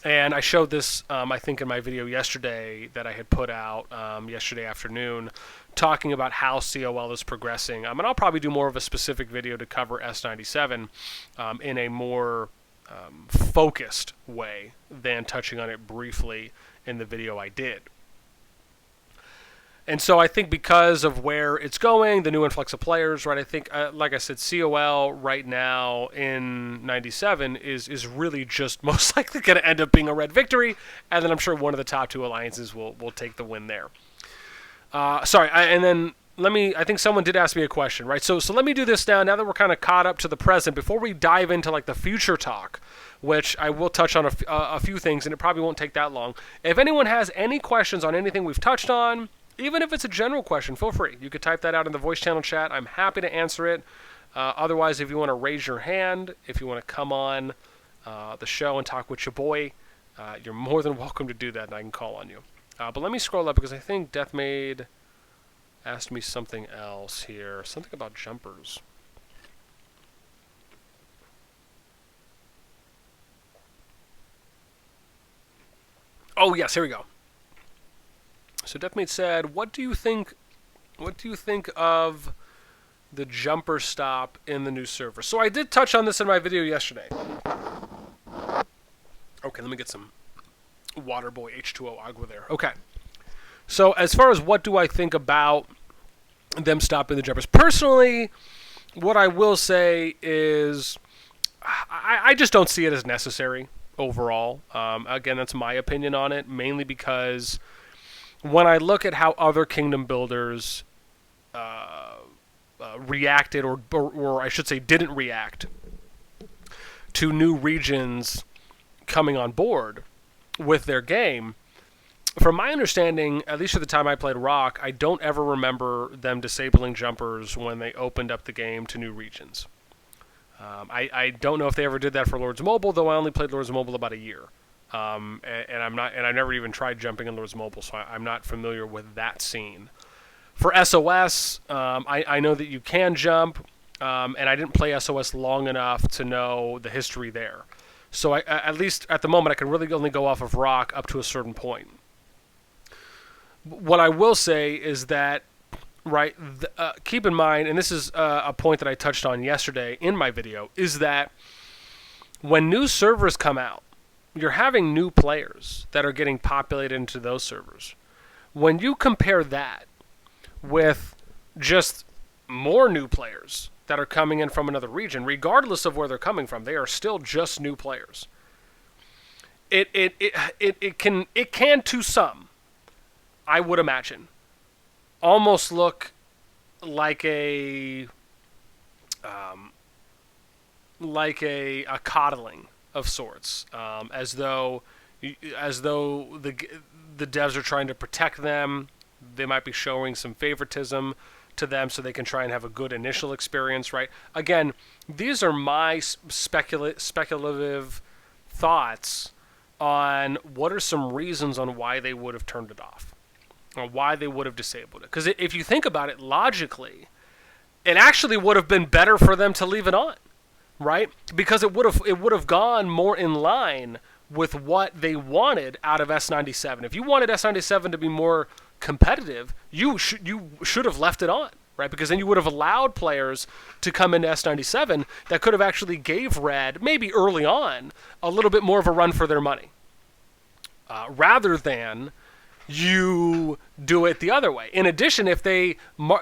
And I showed this, I think, in my video yesterday that I had put out yesterday afternoon, talking about how COL is progressing. And I'll probably do more of a specific video to cover S97 in a more focused way than touching on it briefly in the video I did. And so I think because of where it's going, the new influx of players, right, I think, like I said, COL right now in 97 is really just most likely going to end up being a Red victory, and then I'm sure one of the top two alliances will take the win there. Sorry, I think someone did ask me a question, right? So let me do this now that we're kind of caught up to the present, before we dive into like the future talk, which I will touch on a few things, and it probably won't take that long. If anyone has any questions on anything we've touched on, even if it's a general question, feel free. You could type that out in the voice channel chat. I'm happy to answer it. Otherwise, if you want to raise your hand, if you want to come on the show and talk with your boy, you're more than welcome to do that, and I can call on you. But let me scroll up, because I think Deathmaid asked me something else here. Something about jumpers. Oh, yes, here we go. So Deathmaid said, what do you think of the jumper stop in the new server? So I did touch on this in my video yesterday. Okay, let me get some Waterboy H2O Agua there. Okay. So as far as what do I think about them stopping the jumpers, personally, what I will say is I just don't see it as necessary overall. Again, that's my opinion on it, mainly because when I look at how other kingdom builders reacted, or I should say didn't react, to new regions coming on board with their game, from my understanding, at least for the time I played Rock, I don't ever remember them disabling jumpers when they opened up the game to new regions. I don't know if they ever did that for Lords Mobile, though I only played Lords Mobile about a year. And I never even tried jumping in Lords Mobile, so I'm not familiar with that scene. For SOS, I know that you can jump, and I didn't play SOS long enough to know the history there. So at least at the moment, I can really only go off of Rock up to a certain point. What I will say is that, right, keep in mind, and this is a point that I touched on yesterday in my video, is that when new servers come out, you're having new players that are getting populated into those servers. When you compare that with just more new players that are coming in from another region, regardless of where they're coming from, they are still just new players. It can to some, I would imagine, almost look like a coddling of sorts, as though the devs are trying to protect them. They might be showing some favoritism to them so they can try and have a good initial experience, right? Again, these are my speculative thoughts on what are some reasons on why they would have turned it off, or why they would have disabled it. Because if you think about it logically, it actually would have been better for them to leave it on, right? Because it would have gone more in line with what they wanted out of S97. If you wanted S97 to be more competitive, you should have left it on, right? Because then you would have allowed players to come into S97 that could have actually gave Red, maybe early on, a little bit more of a run for their money, rather than you do it the other way. In addition, if they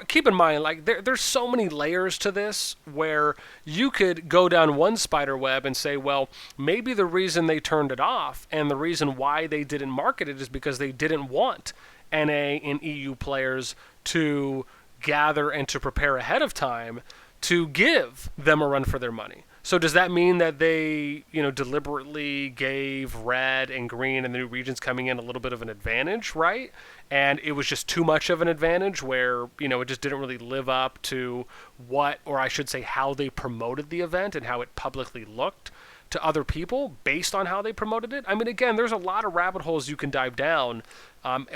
keep in mind, like there's so many layers to this, where you could go down one spider web and say, well, maybe the reason they turned it off and the reason why they didn't market it is because they didn't want NA and EU players to gather and to prepare ahead of time to give them a run for their money. So does that mean that they, deliberately gave red and green and the new regions coming in a little bit of an advantage, right? And it was just too much of an advantage where, it just didn't really live up to what, or I should say how they promoted the event and how it publicly looked to other people based on how they promoted it? I mean, again, there's a lot of rabbit holes you can dive down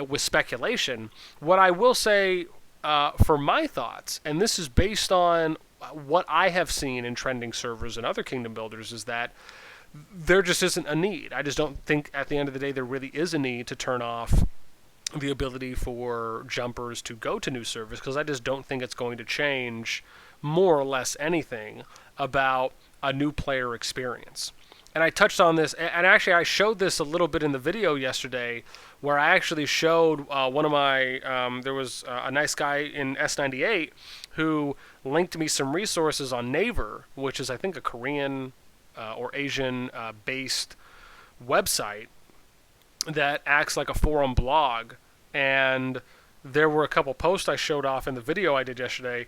with speculation. What I will say for my thoughts, and this is based on what I have seen in trending servers and other kingdom builders, is that there just isn't a need. I just don't think at the end of the day there really is a need to turn off the ability for jumpers to go to new servers, because I just don't think it's going to change more or less anything about a new player experience. And I touched on this, and actually I showed this a little bit in the video yesterday, where I actually showed one of my, there was a nice guy in S98 who linked me some resources on Naver, which is I think a Korean or Asian based website that acts like a forum blog, and there were a couple posts I showed off in the video I did yesterday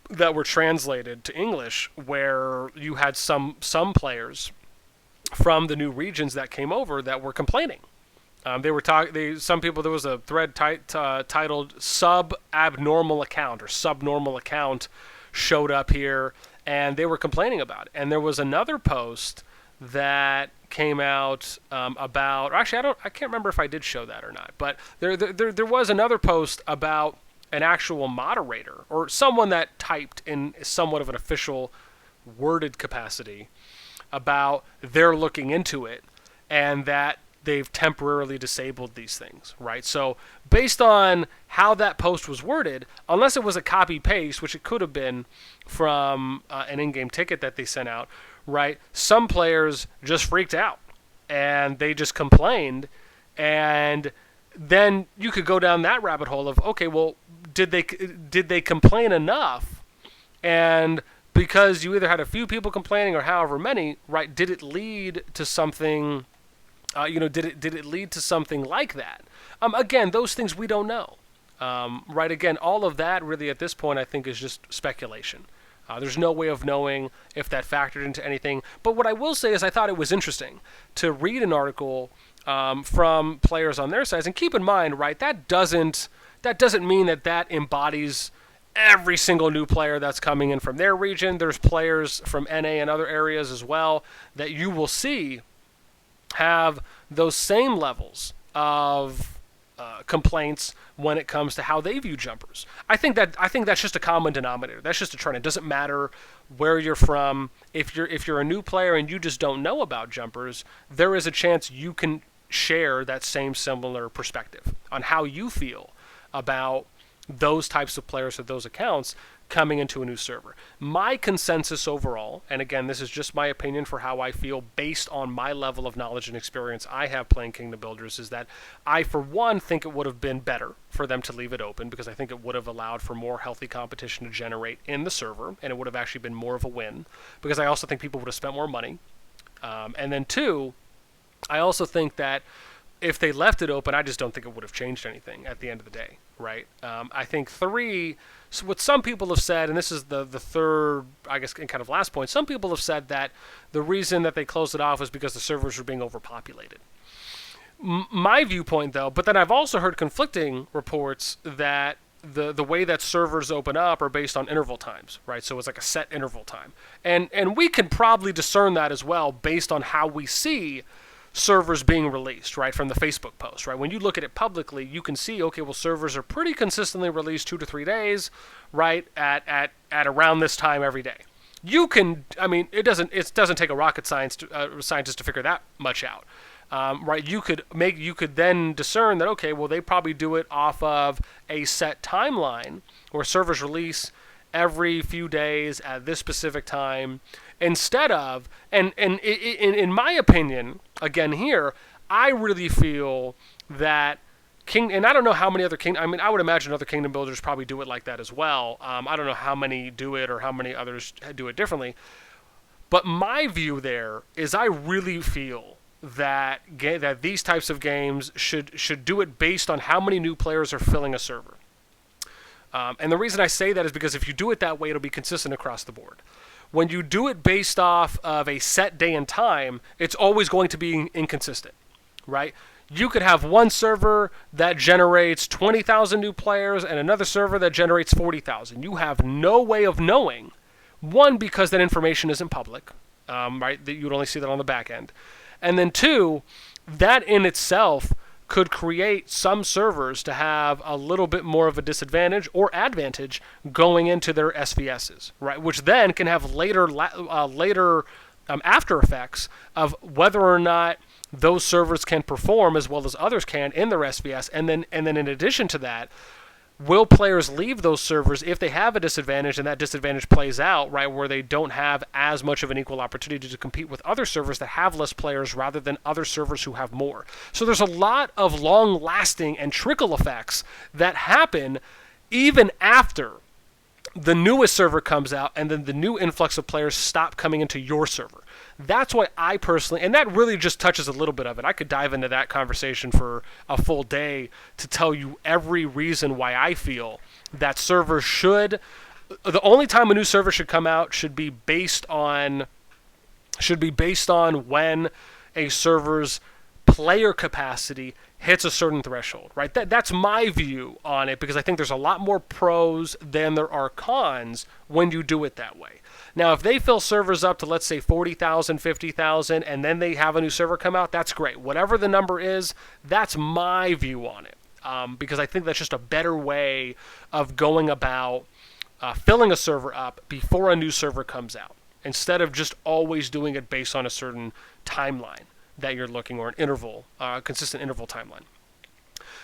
that were translated to English, where you had some players from the new regions that came over that were complaining. They were some people. There was a thread titled "Sub-Abnormal Account" or "Subnormal Account" showed up here, and they were complaining about it. And there was another post that came out about. Or actually, I can't remember if I did show that or not. But there was another post about an actual moderator or someone that typed in somewhat of an official worded capacity about they're looking into it and that they've temporarily disabled these things, right? So based on how that post was worded, unless it was a copy-paste, which it could have been from an in-game ticket that they sent out, right? Some players just freaked out and they just complained, and then you could go down that rabbit hole of, okay, well, did they complain enough? And because you either had a few people complaining or however many, right, did it lead to something, did it lead to something like that? Again, those things we don't know. Right, again, all of that really at this point I think is just speculation. There's no way of knowing if that factored into anything. But what I will say is I thought it was interesting to read an article from players on their sides. And keep in mind, right, that doesn't mean that embodies every single new player that's coming in from their region. There's players from NA and other areas as well that you will see have those same levels of complaints when it comes to how they view jumpers. I think that's just a common denominator. That's just a trend. It doesn't matter where you're from. If you're a new player and you just don't know about jumpers, there is a chance you can share that same similar perspective on how you feel about those types of players or those accounts coming into a new server. My consensus overall, and again, this is just my opinion for how I feel based on my level of knowledge and experience I have playing Kingdom Builders, is that I, for one, think it would have been better for them to leave it open, because I think it would have allowed for more healthy competition to generate in the server, and it would have actually been more of a win, because I also think people would have spent more money. And then two, I also think that if they left it open, I just don't think it would have changed anything at the end of the day, right? I think three, so what some people have said, and this is the third, I guess, and kind of last point, some people have said that the reason that they closed it off was because the servers were being overpopulated. My viewpoint, though, but then I've also heard conflicting reports that the way that servers open up are based on interval times, right? So it's like a set interval time. And we can probably discern that as well based on how we see servers being released, right, from the Facebook post, right? When you look at it publicly, you can see, okay, well, servers are pretty consistently released 2 to 3 days, right, at around this time every day. You can, I mean, it doesn't take a rocket scientist to figure that much out, right? You could then discern that, okay, well, they probably do it off of a set timeline where servers release every few days at this specific time, instead of, and in my opinion, again here, I really feel that and I don't know how many other I would imagine other Kingdom Builders probably do it like that as well. I don't know how many do it or how many others do it differently. But my view there is I really feel that that these types of games should do it based on how many new players are filling a server. And the reason I say that is because if you do it that way, it'll be consistent across the board. When you do it based off of a set day and time, it's always going to be inconsistent, right? You could have one server that generates 20,000 new players and another server that generates 40,000. You have no way of knowing, one, because that information isn't public, right? You would only see that on the back end. And then two, that in itself could create some servers to have a little bit more of a disadvantage or advantage going into their SVSs, right? Which then can have later after effects of whether or not those servers can perform as well as others can in their SVS. And then in addition to that, will players leave those servers if they have a disadvantage and that disadvantage plays out, right, where they don't have as much of an equal opportunity to compete with other servers that have less players rather than other servers who have more? So there's a lot of long-lasting and trickle effects that happen even after the newest server comes out and then the new influx of players stop coming into your server. that's why I personally, and that really just touches a little bit of it. I could dive into that conversation for a full day to tell you every reason why I feel that servers should, the only time a new server should come out should be based on when a server's player capacity hits a certain threshold, right? That's my view on it, because I think there's a lot more pros than there are cons when you do it that way. Now, if they fill servers up to, let's say, 40,000, 50,000, and then they have a new server come out, that's great. Whatever the number is, that's my view on it, because I think that's just a better way of going about filling a server up before a new server comes out, instead of just always doing it based on a certain timeline that you're looking, or an interval, consistent interval timeline.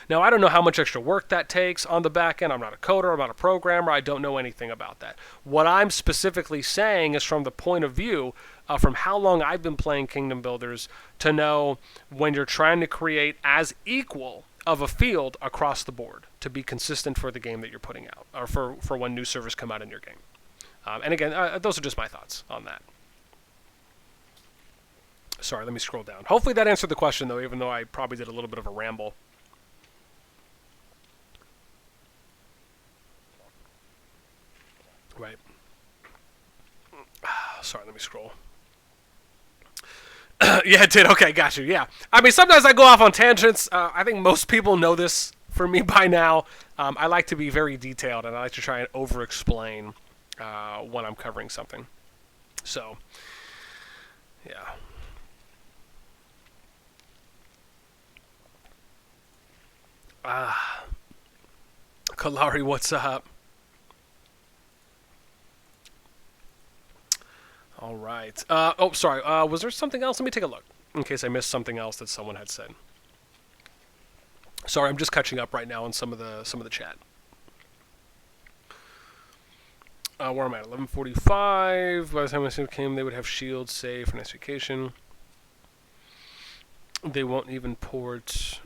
Now, I don't know how much extra work that takes on the back end. I'm not a coder, I'm not a programmer, I don't know anything about that. What I'm specifically saying is from the point of view from how long I've been playing Kingdom Builders, to know when you're trying to create as equal of a field across the board to be consistent for the game that you're putting out, or for when new servers come out in your game. And again, those are just my thoughts on that. Sorry, let me scroll down. Hopefully that answered the question, though, even though I probably did a little bit of a ramble. Right. Sorry, let me scroll. Yeah, it did. Okay, got you. Yeah. I mean, sometimes I go off on tangents. I think most people know this for me by now. I like to be very detailed, and I like to try and over-explain when I'm covering something. So, yeah. Kalari, what's up? All right. Oh, sorry. Was there something else? Let me take a look, in case I missed something else that someone had said. Sorry, I'm just catching up right now on some of the chat. Where am I at? 11:45. By the time I came, they would have shields safe for next vacation. They won't even port.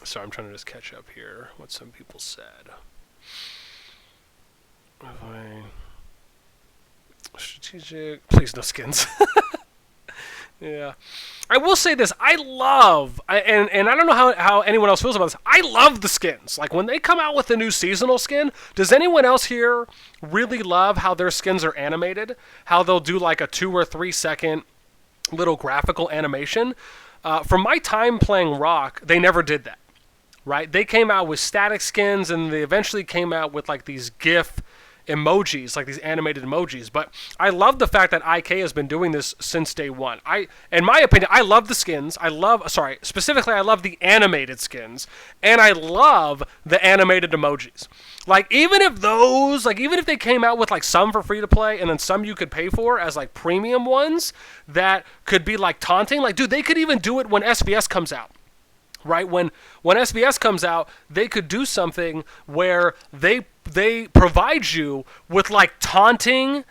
Sorry, I'm trying to just catch up here. What some people said. Strategic. Please, no skins. Yeah. I will say this. I love, and I don't know how anyone else feels about this. I love the skins. Like, when they come out with a new seasonal skin, does anyone else here really love how their skins are animated? How they'll do like a 2 or 3 second little graphical animation? From my time playing Rock, they never did that. Right? They came out with static skins, and they eventually came out with like these GIF emojis, like these animated emojis. But I love the fact that IK has been doing this since day one. In my opinion, I love the skins. I love the animated skins, and I love the animated emojis. Like, even if they came out with like some for free to play, and then some you could pay for as like premium ones that could be like taunting. Like, dude, they could even do it when SBS comes out. Right? When SBS comes out, they could do something where they provide you with like taunting,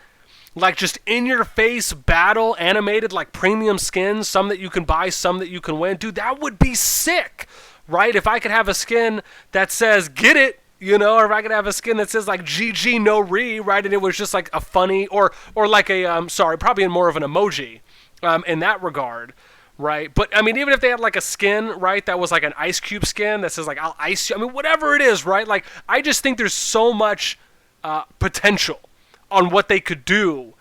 like just in your face battle animated like premium skins, some that you can buy, some that you can win. Dude, that would be sick. Right? If I could have a skin that says "get it," you know, or if I could have a skin that says like "GG no re," right, and it was just like a funny or like a probably in more of an emoji in that regard. Right, but I mean, even if they had like a skin, right, that was like an Ice Cube skin that says like "I'll ice you," I mean, whatever it is, right? Like, I just think there's so much potential on what they could do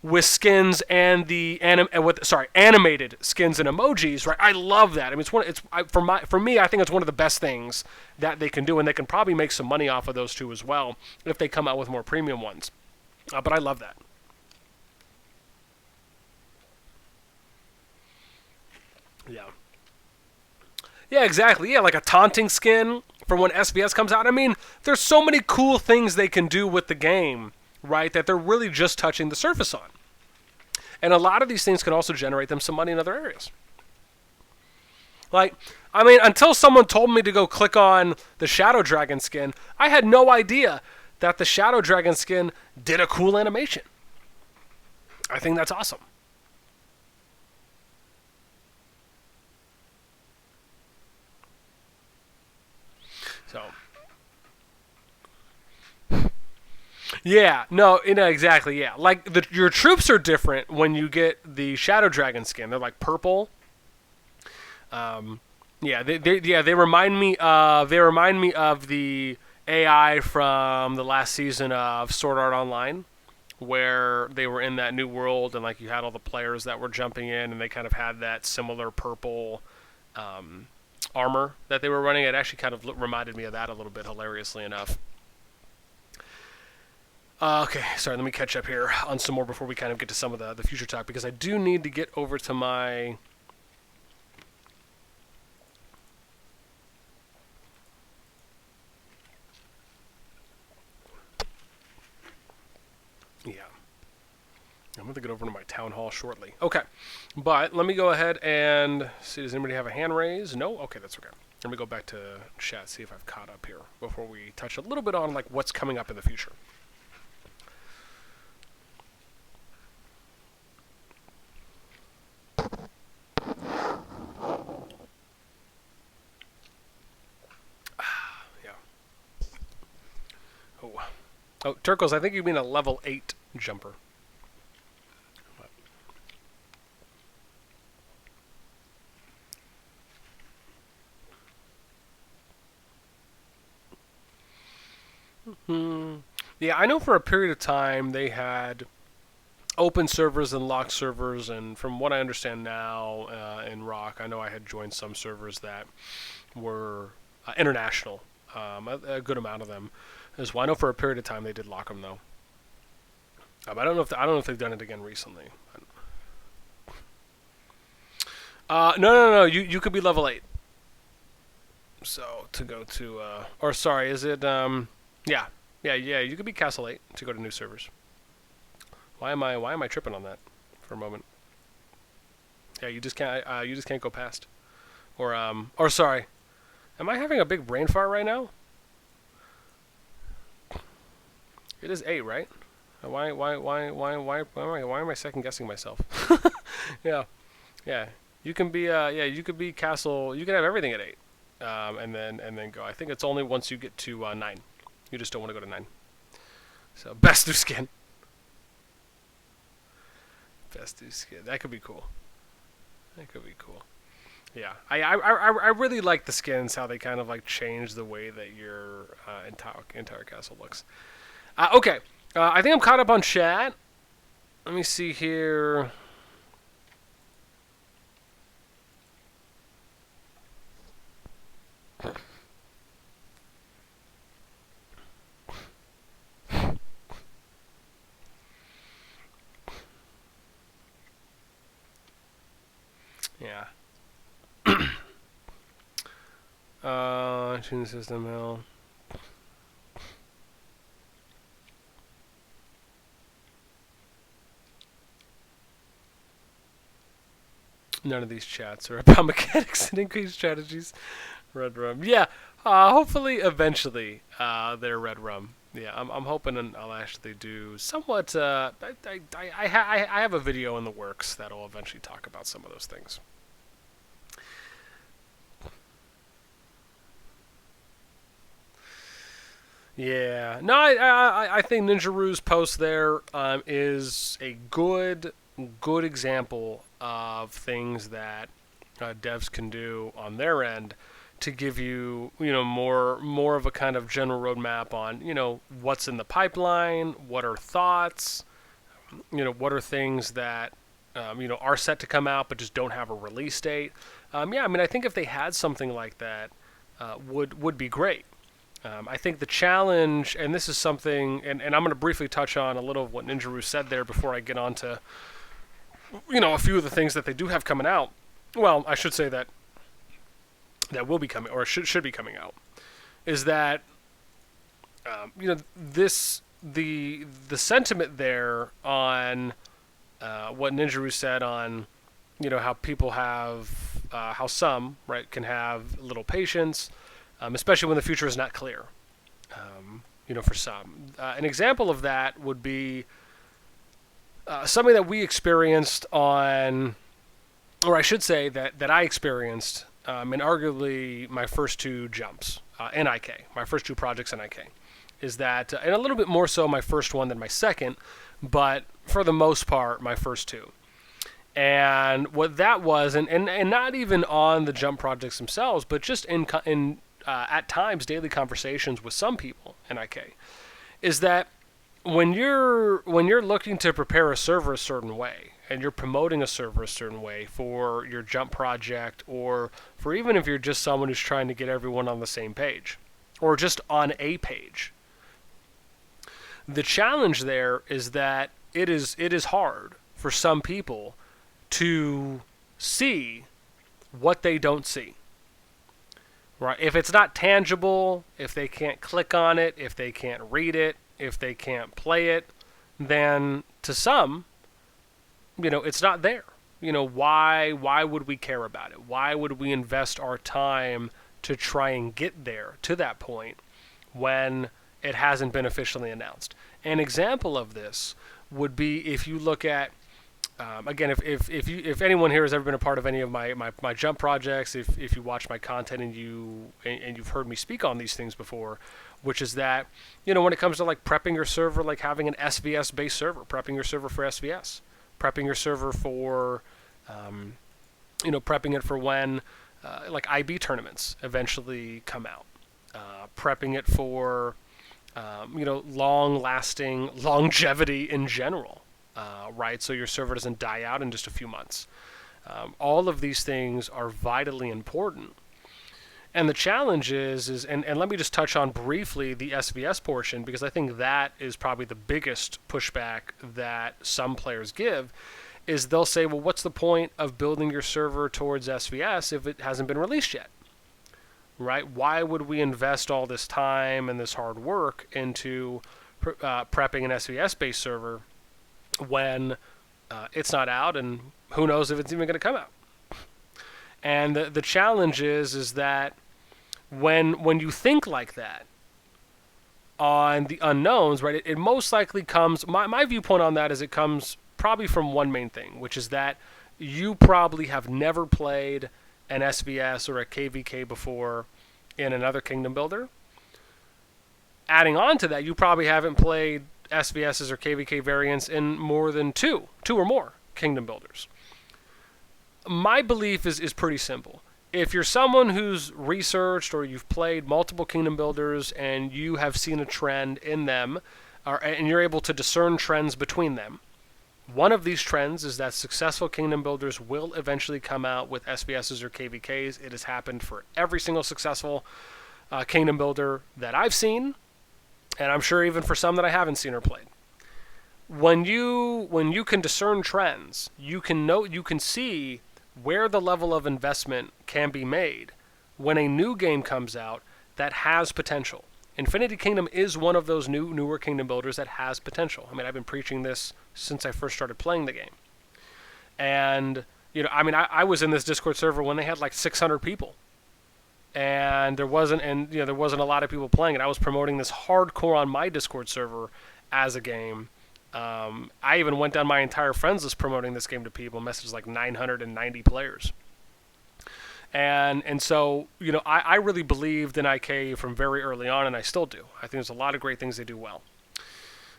with skins and the animated skins and emojis, right? I love that. I mean, for me, I think it's one of the best things that they can do, and they can probably make some money off of those two as well if they come out with more premium ones. But I love that. Yeah. Yeah, exactly. Yeah, like a taunting skin for when SBS comes out. I mean, there's so many cool things they can do with the game, right, that they're really just touching the surface on. And a lot of these things can also generate them some money in other areas. Like, I mean, until someone told me to go click on the Shadow Dragon skin, I had no idea that the Shadow Dragon skin did a cool animation. I think that's awesome. So, Yeah, no, exactly. Yeah, like your troops are different when you get the Shadow Dragon skin. They're like purple. Yeah, they remind me of the AI from the last season of Sword Art Online, where they were in that new world and like you had all the players that were jumping in and they kind of had that similar purple armor that they were running. It actually kind of reminded me of that a little bit, hilariously enough. Okay, sorry, let me catch up here on some more before we kind of get to some of the future talk, because I do need to get over to my... Yeah. I'm going to get over to my town hall shortly. Okay, but let me go ahead and see, does anybody have a hand raised? No? Okay, that's okay. Let me go back to chat, see if I've caught up here before we touch a little bit on like what's coming up in the future. Oh, Turkles, I think you mean a level 8 jumper. Yeah, I know for a period of time they had open servers and locked servers, and from what I understand now in Rock, I know I had joined some servers that were international, a good amount of them. As well. I know for a period of time they did lock them though. I don't know if they've done it again recently. No. You could be level 8. So to go to or sorry, is it yeah. You could be Castle 8 to go to new servers. Why am I tripping on that for a moment? Yeah, you just can't go past. Or sorry. Am I having a big brain fart right now? It is 8, right? Why am I second guessing myself? Yeah. You can be you could be Castle. You can have everything at 8, and then go. I think it's only once you get to 9. You just don't want to go to 9. So best new skin. Best new skin. That could be cool. Yeah, I really like the skins, how they kind of like change the way that your entire castle looks. Okay, I think I'm caught up on chat. Let me see here. Yeah. Tune system hell. None of these chats are about mechanics and increased strategies. Red rum. Yeah. Hopefully, eventually, they're red rum. Yeah, I'm hoping I'll actually do somewhat. I have a video in the works that'll eventually talk about some of those things. Yeah. No, I think Ninjaru's post there is a good example of things that devs can do on their end to give you more of a kind of general roadmap on what's in the pipeline, what are thoughts, what are things that are set to come out but just don't have a release date. Yeah, I mean I think if they had something like that, would be great. I think the challenge, and this is something, and I'm going to briefly touch on a little of what Ninjaru said there before I get on to, a few of the things that they do have coming out. Well, I should say that will be coming, or should be coming out, is that, the sentiment there on what Ninjaru said on, how people have, how some, right, can have little patience, especially when the future is not clear, for some. An example of that would be something that we experienced on, or I should say that I experienced in arguably my first 2 jumps in IK, my first 2 projects in IK. is that, and a little bit more so my first one than my second, but for the most part, my first two. And what that was, and not even on the jump projects themselves, but just in at times daily conversations with some people in IK, is that when you're looking to prepare a server a certain way, and you're promoting a server a certain way for your jump project, or for even if you're just someone who's trying to get everyone on the same page, or just on a page, the challenge there is that it is hard for some people to see what they don't see. Right? If it's not tangible, if they can't click on it, if they can't read it, if they can't play it, then to some, it's not there. Why would we care about it? Why would we invest our time to try and get there to that point when it hasn't been officially announced? An example of this would be if you look at, again, if anyone here has ever been a part of any of my jump projects, if you watch my content and you've heard me speak on these things before, which is that, when it comes to like prepping your server, like having an SVS based server, prepping your server for SVS, prepping your server for, prepping it for when like IB tournaments eventually come out, prepping it for long-lasting longevity in general, right? So your server doesn't die out in just a few months. All of these things are vitally important. And the challenge is and let me just touch on briefly the SVS portion, because I think that is probably the biggest pushback that some players give, is they'll say, well, what's the point of building your server towards SVS if it hasn't been released yet? Right? Why would we invest all this time and this hard work into prepping an SVS-based server when it's not out, and who knows if it's even going to come out? And the challenge is that when you think like that on the unknowns, right, it most likely comes, my viewpoint on that is it comes probably from one main thing, which is that you probably have never played an SVS or a KVK before in another Kingdom Builder. Adding on to that, you probably haven't played SVSs or KVK variants in more than two or more Kingdom Builders. My belief is pretty simple. If you're someone who's researched or you've played multiple Kingdom Builders and you have seen a trend in them, and you're able to discern trends between them, one of these trends is that successful Kingdom Builders will eventually come out with SVSs or KVKs. It has happened for every single successful Kingdom Builder that I've seen, and I'm sure even for some that I haven't seen or played. When you can discern trends, you can see where the level of investment can be made when a new game comes out that has potential. Infinity Kingdom is one of those newer Kingdom Builders that has potential. I mean, I've been preaching this since I first started playing the game. And, I was in this Discord server when they had like 600 people. And there wasn't a lot of people playing it. I was promoting this hardcore on my Discord server as a game. I even went down my entire friends list promoting this game to people, messaged like 990 players. And so, I really believed in IK from very early on, and I still do. I think there's a lot of great things they do well.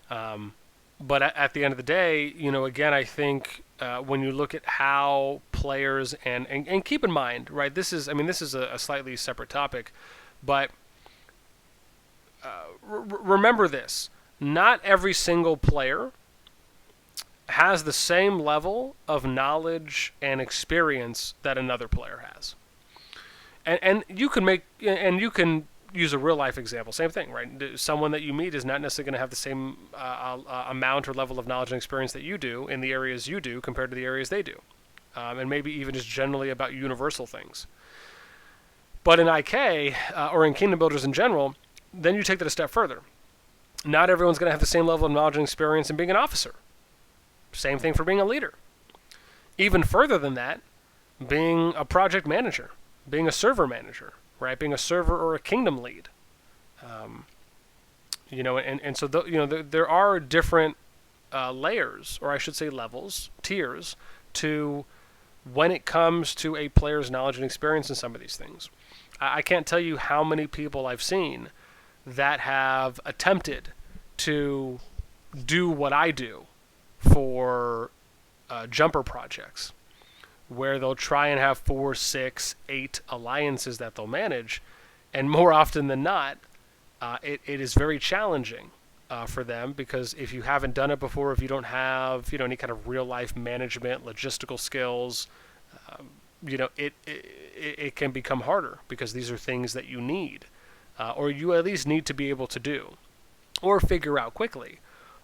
But at the end of the day, again, I think when you look at how players, and keep in mind, right, this is a slightly separate topic, but remember this. Not every single player has the same level of knowledge and experience that another player has. And you can use a real life example. Same thing, right? Someone that you meet is not necessarily going to have the same amount or level of knowledge and experience that you do in the areas you do compared to the areas they do. And maybe even just generally about universal things. But in IK, or in Kingdom Builders in general, then you take that a step further. Not everyone's going to have the same level of knowledge and experience in being an officer. Same thing for being a leader. Even further than that, being a project manager, being a server manager, right? Being a server or a kingdom lead. So there are different layers, or I should say levels, tiers, to when it comes to a player's knowledge and experience in some of these things. I can't tell you how many people I've seen that have attempted to do what I do for jumper projects, where they'll try and have 4, 6, 8 alliances that they'll manage, and more often than not, it is very challenging for them, because if you haven't done it before, if you don't have any kind of real life management, logistical skills, it can become harder, because these are things that you need, or you at least need to be able to do, or figure out quickly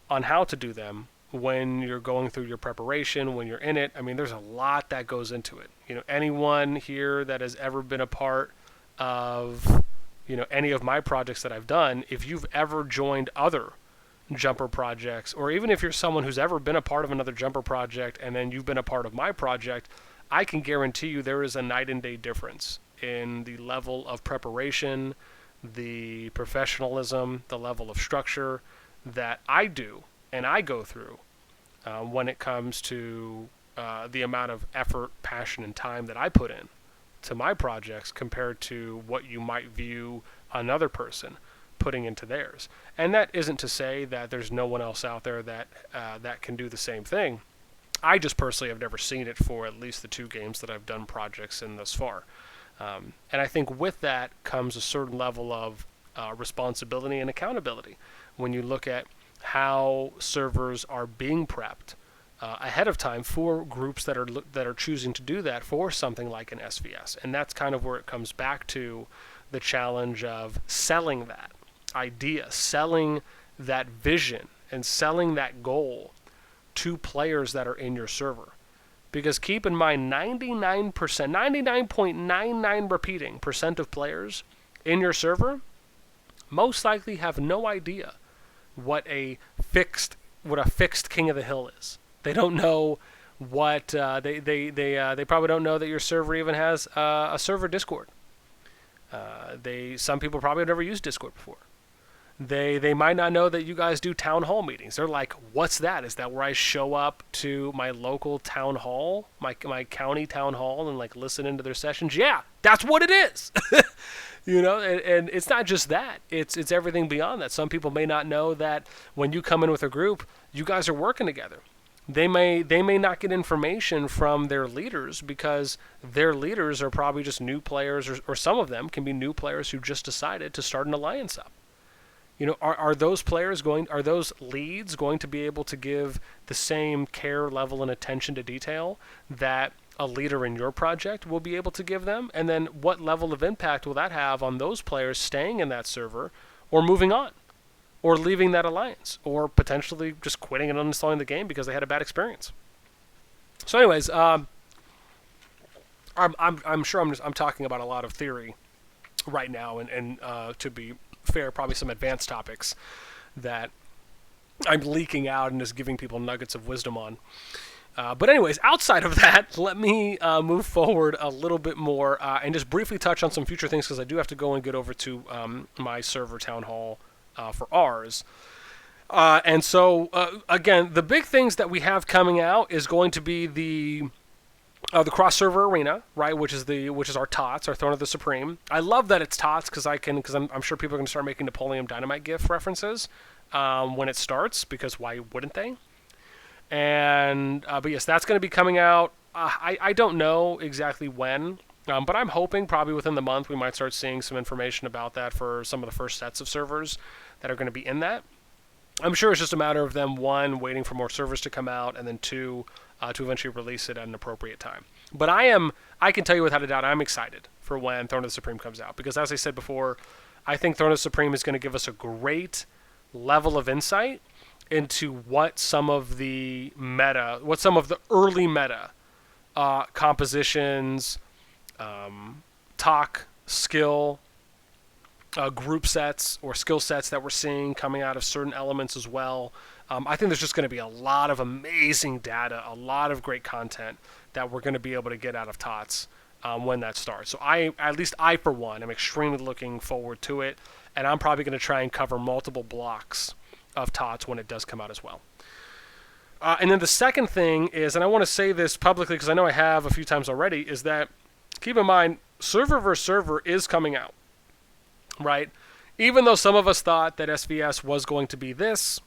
on how to do them when you're going through your preparation, when you're in it. I mean, there's a lot that goes into it. Anyone here that has ever been a part of, any of my projects that I've done, if you've ever joined other jumper projects, or even if you're someone who's ever been a part of another jumper project and then you've been a part of my project, I can guarantee you there is a night and day difference in the level of preparation, the professionalism, the level of structure that I do and I go through when it comes to the amount of effort, passion, and time that I put in to my projects compared to what you might view another person putting into theirs. And that isn't to say that there's no one else out there that that can do the same thing. I just personally have never seen it for at least the 2 games that I've done projects in thus far. And I think with that comes a certain level of responsibility and accountability when you look at how servers are being prepped ahead of time for groups that are choosing to do that for something like an SVS. And that's kind of where it comes back to the challenge of selling that idea, selling that vision, and selling that goal to players that are in your server. Because keep in mind, 99.99 repeating percent of players in your server most likely have no idea what a fixed King of the Hill is. They don't know what they probably don't know that your server even has a server Discord. Some people probably have never used Discord before. They might not know that you guys do town hall meetings. They're like, what's that? Is that where I show up to my local town hall, my county town hall, and like listen into their sessions? Yeah, that's what it is. And it's not just that. It's everything beyond that. Some people may not know that when you come in with a group, you guys are working together. They may not get information from their leaders, because their leaders are probably just new players, or some of them can be new players who just decided to start an alliance up. Are those leads going to be able to give the same care level and attention to detail that a leader in your project will be able to give them? And then what level of impact will that have on those players staying in that server, or moving on, or leaving that alliance, or potentially just quitting and uninstalling the game because they had a bad experience? So anyways, I'm sure I'm talking about a lot of theory right now, and to be fair, probably some advanced topics that I'm leaking out and just giving people nuggets of wisdom on. But anyways, outside of that, let me move forward a little bit more and just briefly touch on some future things, because I do have to go and get over to my server town hall for ours. And so, again, the big things that we have coming out is going to be the cross-server arena, right? Which is our TOTS, our Throne of the Supreme. I love that it's TOTS, because I'm sure people are going to start making Napoleon Dynamite GIF references when it starts, because why wouldn't they? And but yes, that's going to be coming out. I don't know exactly when, but I'm hoping probably within the month we might start seeing some information about that for some of the first sets of servers that are going to be in that. I'm sure it's just a matter of them, 1, waiting for more servers to come out, and then 2, to eventually release it at an appropriate time. But I can tell you without a doubt, I'm excited for when Throne of the Supreme comes out, because as I said before, I think Throne of the Supreme is going to give us a great level of insight into what some of the early meta compositions, talk, skill, group sets or skill sets that we're seeing coming out of certain elements as well. I think there's just going to be a lot of amazing data, a lot of great content that we're going to be able to get out of TOTS when that starts. So at least I, for one, am extremely looking forward to it, and I'm probably going to try and cover multiple blocks of TOTS when it does come out as well. And then the second thing is, and I want to say this publicly because I know I have a few times already, is that keep in mind, server versus server is coming out, right? even though some of us thought that SVS was going to be this,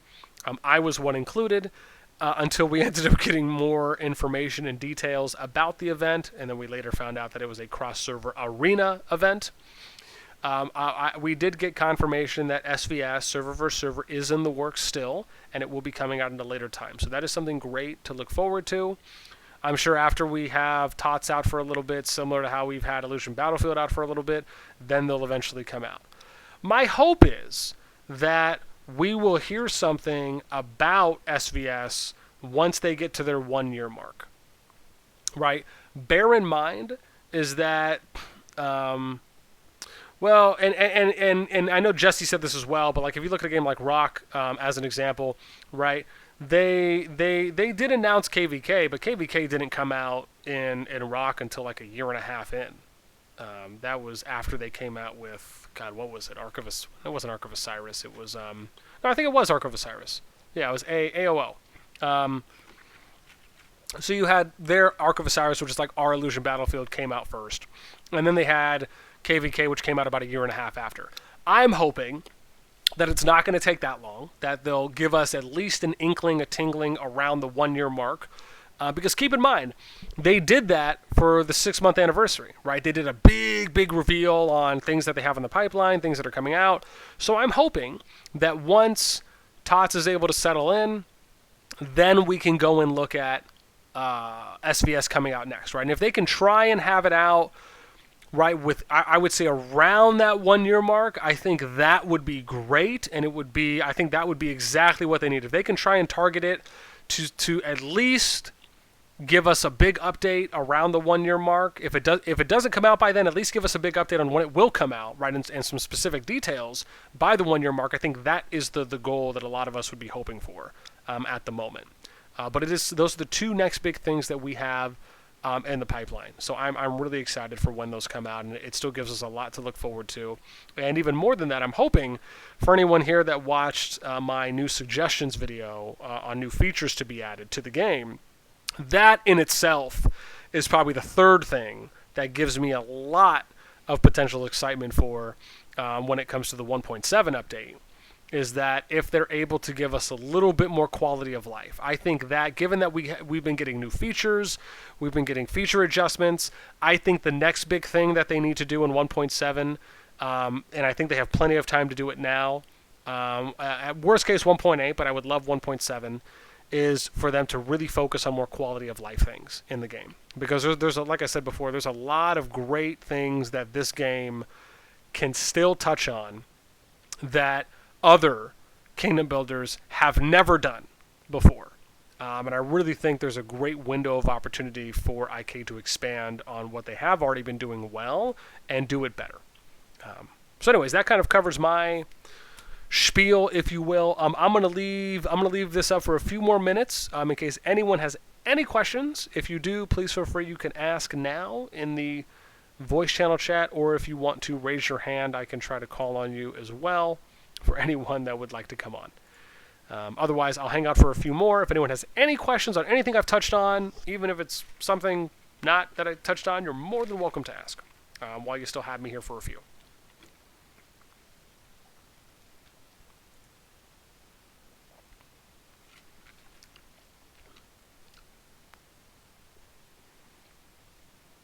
I was one included, until we ended up getting more information and details about the event, and then we later found out that it was a cross-server arena event. We did get confirmation that SVS, server versus server, is in the works still, and it will be coming out in a later time. So that is something great to look forward to. I'm sure after we have TOTS out for a little bit, similar to how we've had Illusion Battlefield out for a little bit, then they'll eventually come out. My hope is that we will hear something about SVS once they get to their 1 year mark, right? Bear in mind is that, well, and I know Jesse said this as well, but like if you look at a game like Rock as an example, right? They did announce KVK, but KVK didn't come out in Rock until like a year and a half in. That was after they came out with, God, what was it? Archivist? It wasn't Arch of Osiris. It was, no, I think it was Arch of Osiris. Yeah, it was AOO. So you had their Arch of Osiris, which is like our Illusion Battlefield, came out first. And then they had KVK, which came out about a year and a half after. I'm hoping that it's not going to take that long, that they'll give us at least an inkling, a tingling around the 1 year mark. Because keep in mind, they did that for the 6-month anniversary, right? They did a big reveal on things that they have in the pipeline, things that are coming out. So I'm hoping that once TOTS is able to settle in, then we can go and look at SVS coming out next, right? And if they can try and have it out, right, with, I would say around that 1 year mark, I think that would be great, and it would be, I think that would be exactly what they need. If they can try and target it to at least give us a big update around the 1 year mark. If it doesn't come out by then, at least give us a big update on when it will come out, right, and some specific details by the 1 year mark. I think that is the goal that a lot of us would be hoping for at the moment. But those are the two next big things that we have in the pipeline. So I'm really excited for when those come out, and it still gives us a lot to look forward to. And even more than that, I'm hoping for anyone here that watched my new suggestions video on new features to be added to the game, that in itself is probably the third thing that gives me a lot of potential excitement for when it comes to the 1.7 update, is that if they're able to give us a little bit more quality of life. I think that given that we've been getting new features, we've been getting feature adjustments, I think the next big thing that they need to do in 1.7, and I think they have plenty of time to do it now, at worst case 1.8, but I would love 1.7, is for them to really focus on more quality of life things in the game. Because there's like I said before, there's a lot of great things that this game can still touch on that other kingdom builders have never done before. And I really think there's a great window of opportunity for IK to expand on what they have already been doing well and do it better. So anyways, that kind of covers my spiel, if you will. I'm gonna leave this up for a few more minutes in case anyone has any questions. If you do, please feel free. You can ask now in the voice channel chat, or if you want to raise your hand, I can try to call on you as well for anyone that would like to come on. Otherwise, I'll hang out for a few more. If anyone has any questions on anything I've touched on, even if it's something not that I touched on, you're more than welcome to ask while you still have me here for a few.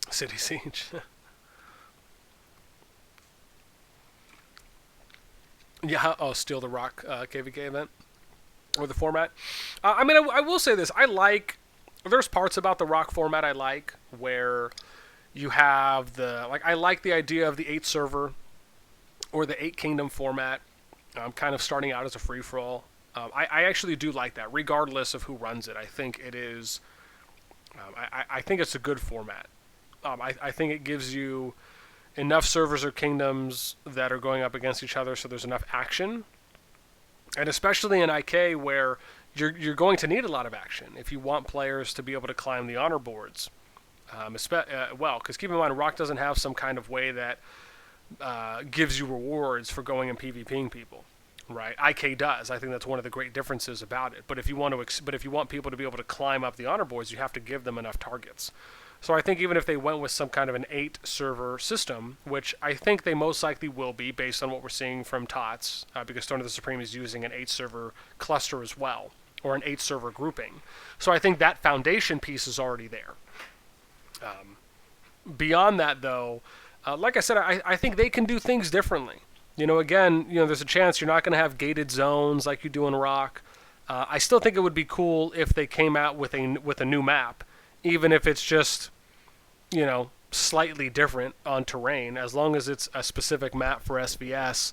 City Siege. Yeah, Steal the Rock KVK event. Or the format. I mean, I will say this. There's parts about the Rock format I like, where you have I like the idea of the 8 server or the 8 kingdom format, kind of starting out as a free-for-all. I actually do like that, regardless of who runs it. I think it is, I think it's a good format. I think it gives you enough servers or kingdoms that are going up against each other, so there's enough action. And especially in IK, where you're going to need a lot of action if you want players to be able to climb the honor boards. Because keep in mind, Rock doesn't have some kind of way that gives you rewards for going and PvPing people, right? IK does. I think that's one of the great differences about it. But if you want people to be able to climb up the honor boards, you have to give them enough targets. So I think even if they went with some kind of an 8-server system, which I think they most likely will be based on what we're seeing from TOTS, because Stone of the Supreme is using an 8-server cluster as well, or an 8-server grouping. So I think that foundation piece is already there. Beyond that, though, like I said, I think they can do things differently. Again, there's a chance you're not going to have gated zones like you do in Rock. I still think it would be cool if they came out with a new map, even if it's just, slightly different on terrain. As long as it's a specific map for SVS,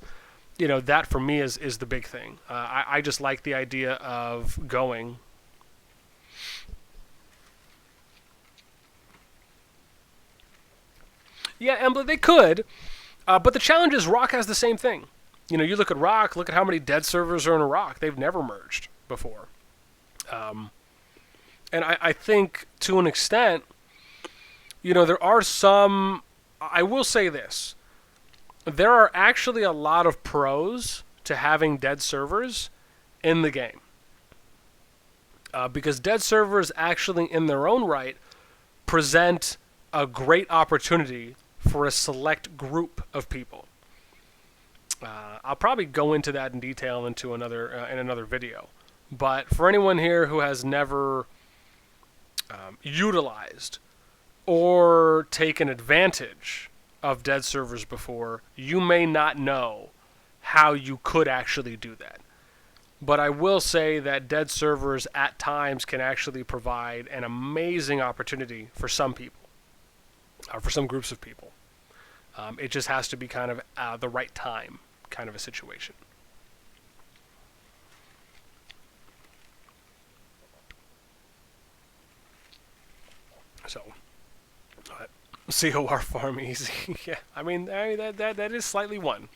that for me is the big thing. I just like the idea of going. Yeah, Embla, they could, but the challenge is Rock has the same thing. You look at Rock, look at how many dead servers are in Rock. They've never merged before. And I think, to an extent, there are some... I will say this. There are actually a lot of pros to having dead servers in the game. Because dead servers actually, in their own right, present a great opportunity for a select group of people. I'll probably go into that in detail in another video. But for anyone here who has never utilized or taken advantage of dead servers before, you may not know how you could actually do that. But I will say that dead servers at times can actually provide an amazing opportunity for some people. For some groups of people. It just has to be kind of the right time kind of a situation. So, COR farm easy. Yeah, I mean that is slightly one.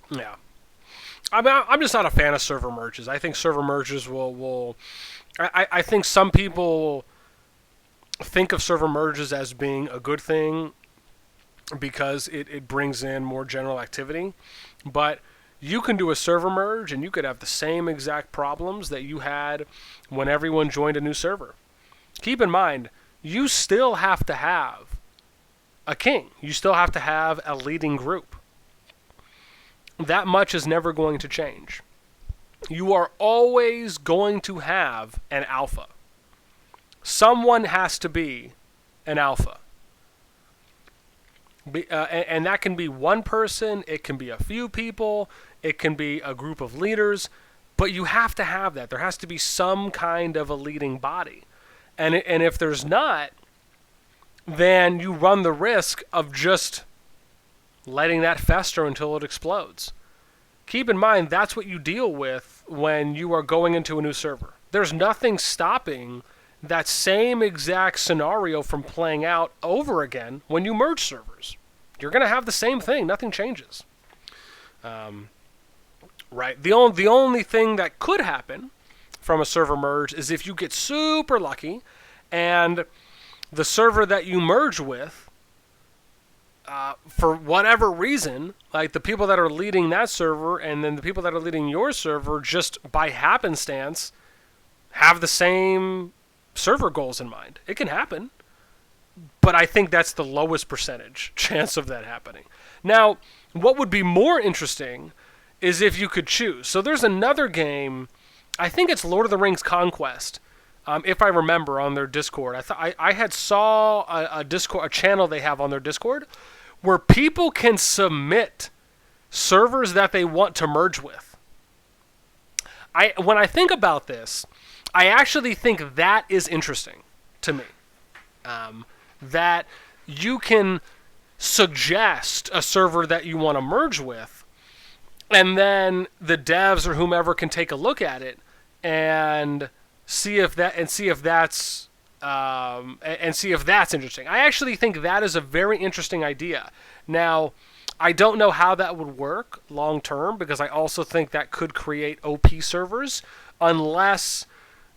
Yeah. I'm just not a fan of server merges. I think server merges will I think some people think of server merges as being a good thing because it brings in more general activity. But you can do a server merge and you could have the same exact problems that you had when everyone joined a new server. Keep in mind, you still have to have a king. You still have to have a leading group. That much is never going to change. You are always going to have an alpha. Someone has to be an alpha. And that can be one person, it can be a few people, it can be a group of leaders, but you have to have that. There has to be some kind of a leading body. And if there's not, then you run the risk of just letting that fester until it explodes. Keep in mind, that's what you deal with when you are going into a new server. There's nothing stopping that same exact scenario from playing out over again when you merge servers. You're going to have the same thing. Nothing changes. Right? The only thing that could happen from a server merge is if you get super lucky and the server that you merge with, for whatever reason, like the people that are leading that server and then the people that are leading your server, just by happenstance, have the same server goals in mind. It can happen, but I think that's the lowest percentage chance of that happening. Now, what would be more interesting is if you could choose. So there's another game, I think it's Lord of the Rings Conquest, if I remember, on their Discord. I had saw a channel they have on their Discord where people can submit servers that they want to merge with. When I think about this, I actually think that is interesting to me. That you can suggest a server that you want to merge with, and then the devs or whomever can take a look at it and see if that's interesting. I actually think that is a very interesting idea. Now, I don't know how that would work long term, because I also think that could create OP servers, unless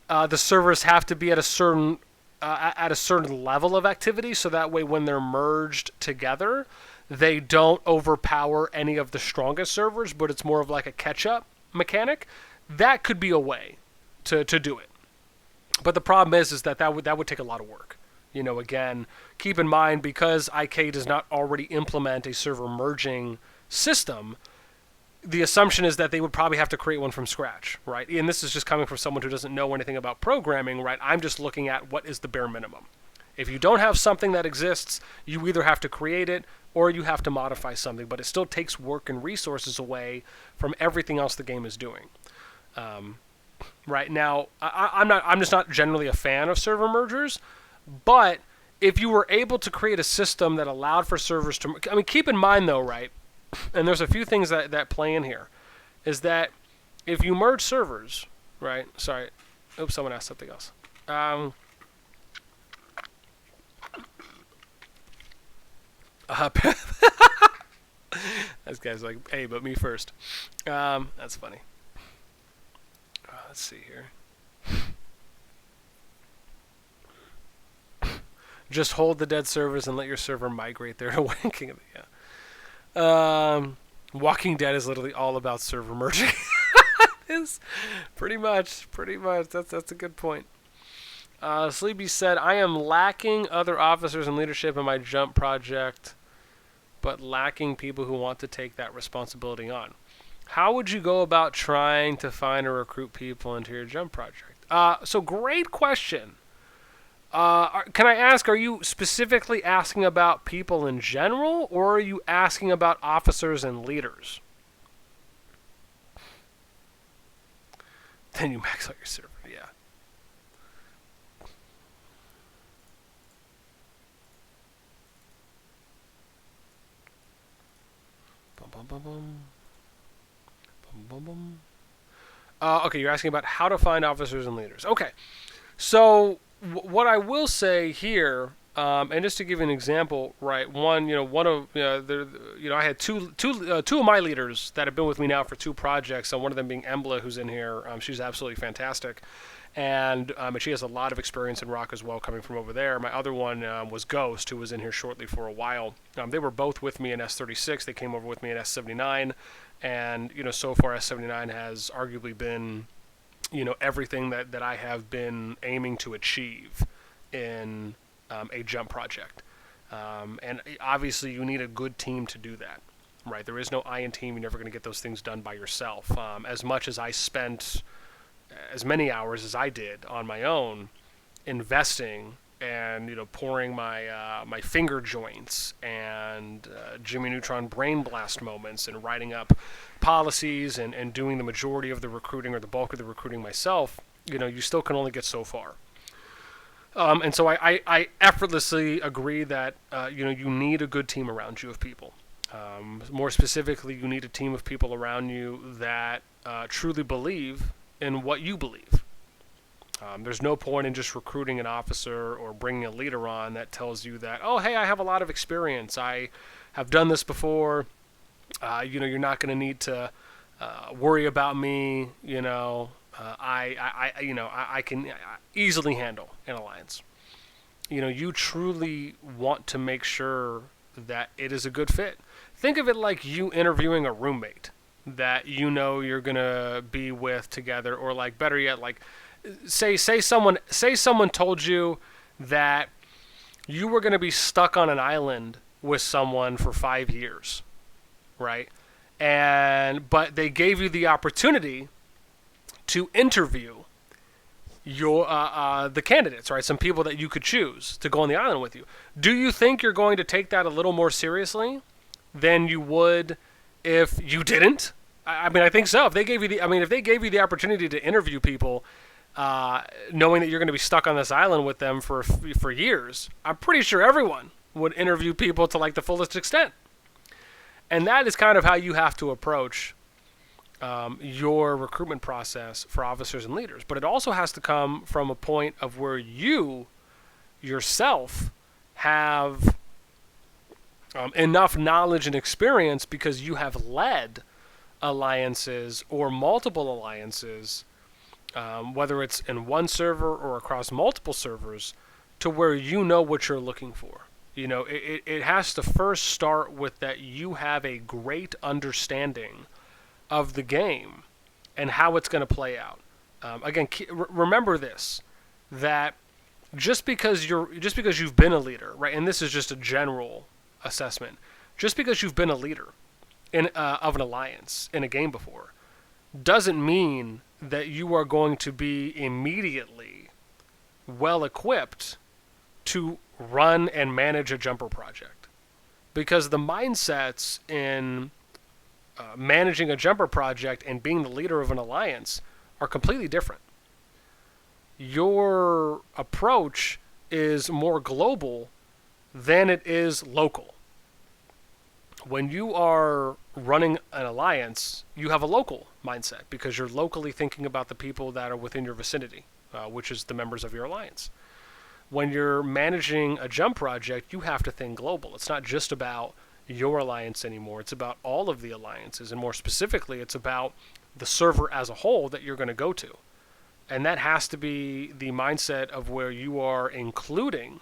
the servers have to be at a certain level of activity, so that way when they're merged together, they don't overpower any of the strongest servers, but it's more of like a catch-up mechanic, that could be a way to do it. But the problem is that would take a lot of work. Again, keep in mind, because IK does not already implement a server merging system, the assumption is that they would probably have to create one from scratch, right? And this is just coming from someone who doesn't know anything about programming, right? I'm just looking at what is the bare minimum. If you don't have something that exists, you either have to create it or you have to modify something, but it still takes work and resources away from everything else the game is doing. Right now, I'm just not generally a fan of server mergers, but if you were able to create a system that allowed for servers to, keep in mind though, right? And there's a few things that play in here, is that if you merge servers, right? Sorry, oops, someone asked something else. This guy's like, hey, but me first. That's funny. Let's see here. Just hold the dead servers and let your server migrate there to wanking. Yeah. Walking Dead is literally all about server merging. Is pretty much. That's a good point. Sleepy said, I am lacking other officers and leadership in my jump project, but lacking people who want to take that responsibility on. How would you go about trying to find or recruit people into your jump project? So great question. Can I ask, are you specifically asking about people in general, or are you asking about officers and leaders? Then you max out your server, yeah. Okay, you're asking about how to find officers and leaders. Okay, so what I will say here, and just to give you an example, right? I had two of my leaders that have been with me now for 2 projects. And one of them being Embla, who's in here. She's absolutely fantastic, and she has a lot of experience in Rock as well, coming from over there. My other one was Ghost, who was in here shortly for a while. They were both with me in S36. They came over with me in S79, and so far S79 has arguably been everything that I have been aiming to achieve in a jump project. And obviously you need a good team to do that, right? There is no iron team. You're never going to get those things done by yourself. As much as I spent as many hours as I did on my own investing and pouring my finger joints and Jimmy Neutron brain blast moments and writing up policies and doing the majority of the recruiting or the bulk of the recruiting myself, you still can only get so far. And so I effortlessly agree that you need a good team around you of people. More specifically, you need a team of people around you that truly believe in what you believe. There's no point in just recruiting an officer or bringing a leader on that tells you that, oh, hey, I have a lot of experience. I have done this before. You're not going to need to worry about me. I can easily handle an alliance. You truly want to make sure that it is a good fit. Think of it like you interviewing a roommate that you're going to be with together, or like better yet, like say someone told you that you were going to be stuck on an island with someone for 5 years, right? But they gave you the opportunity to interview your the candidates, right? Some people that you could choose to go on the island with you. Do you think you're going to take that a little more seriously than you would if you didn't? I think so. If they gave you the opportunity to interview people, knowing that you're going to be stuck on this island with them for years, I'm pretty sure everyone would interview people to like the fullest extent. And that is kind of how you have to approach your recruitment process for officers and leaders. But it also has to come from a point of where you yourself have enough knowledge and experience, because you have led alliances or multiple alliances, whether it's in one server or across multiple servers, to where you know what you're looking for. It has to first start with that you have a great understanding of the game and how it's going to play out. Again, remember this, that just because you've been a leader, right? And this is just a general assessment. Just because you've been a leader of an alliance in a game before, doesn't mean that you are going to be immediately well equipped to run and manage a jumper project, because the mindsets in managing a jumper project and being the leader of an alliance are completely different. Your approach is more global than it is local. When you are running an alliance, you have a local mindset because you're locally thinking about the people that are within your vicinity, which is the members of your alliance. When you're managing a jump project, you have to think global. It's not just about your alliance anymore. It's about all of the alliances, and more specifically, it's about the server as a whole that you're going to go to. And that has to be the mindset of where you are including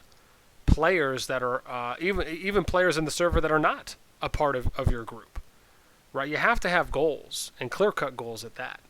players that are, even players in the server that are not a part of your group, right? You have to have goals, and clear-cut goals at that.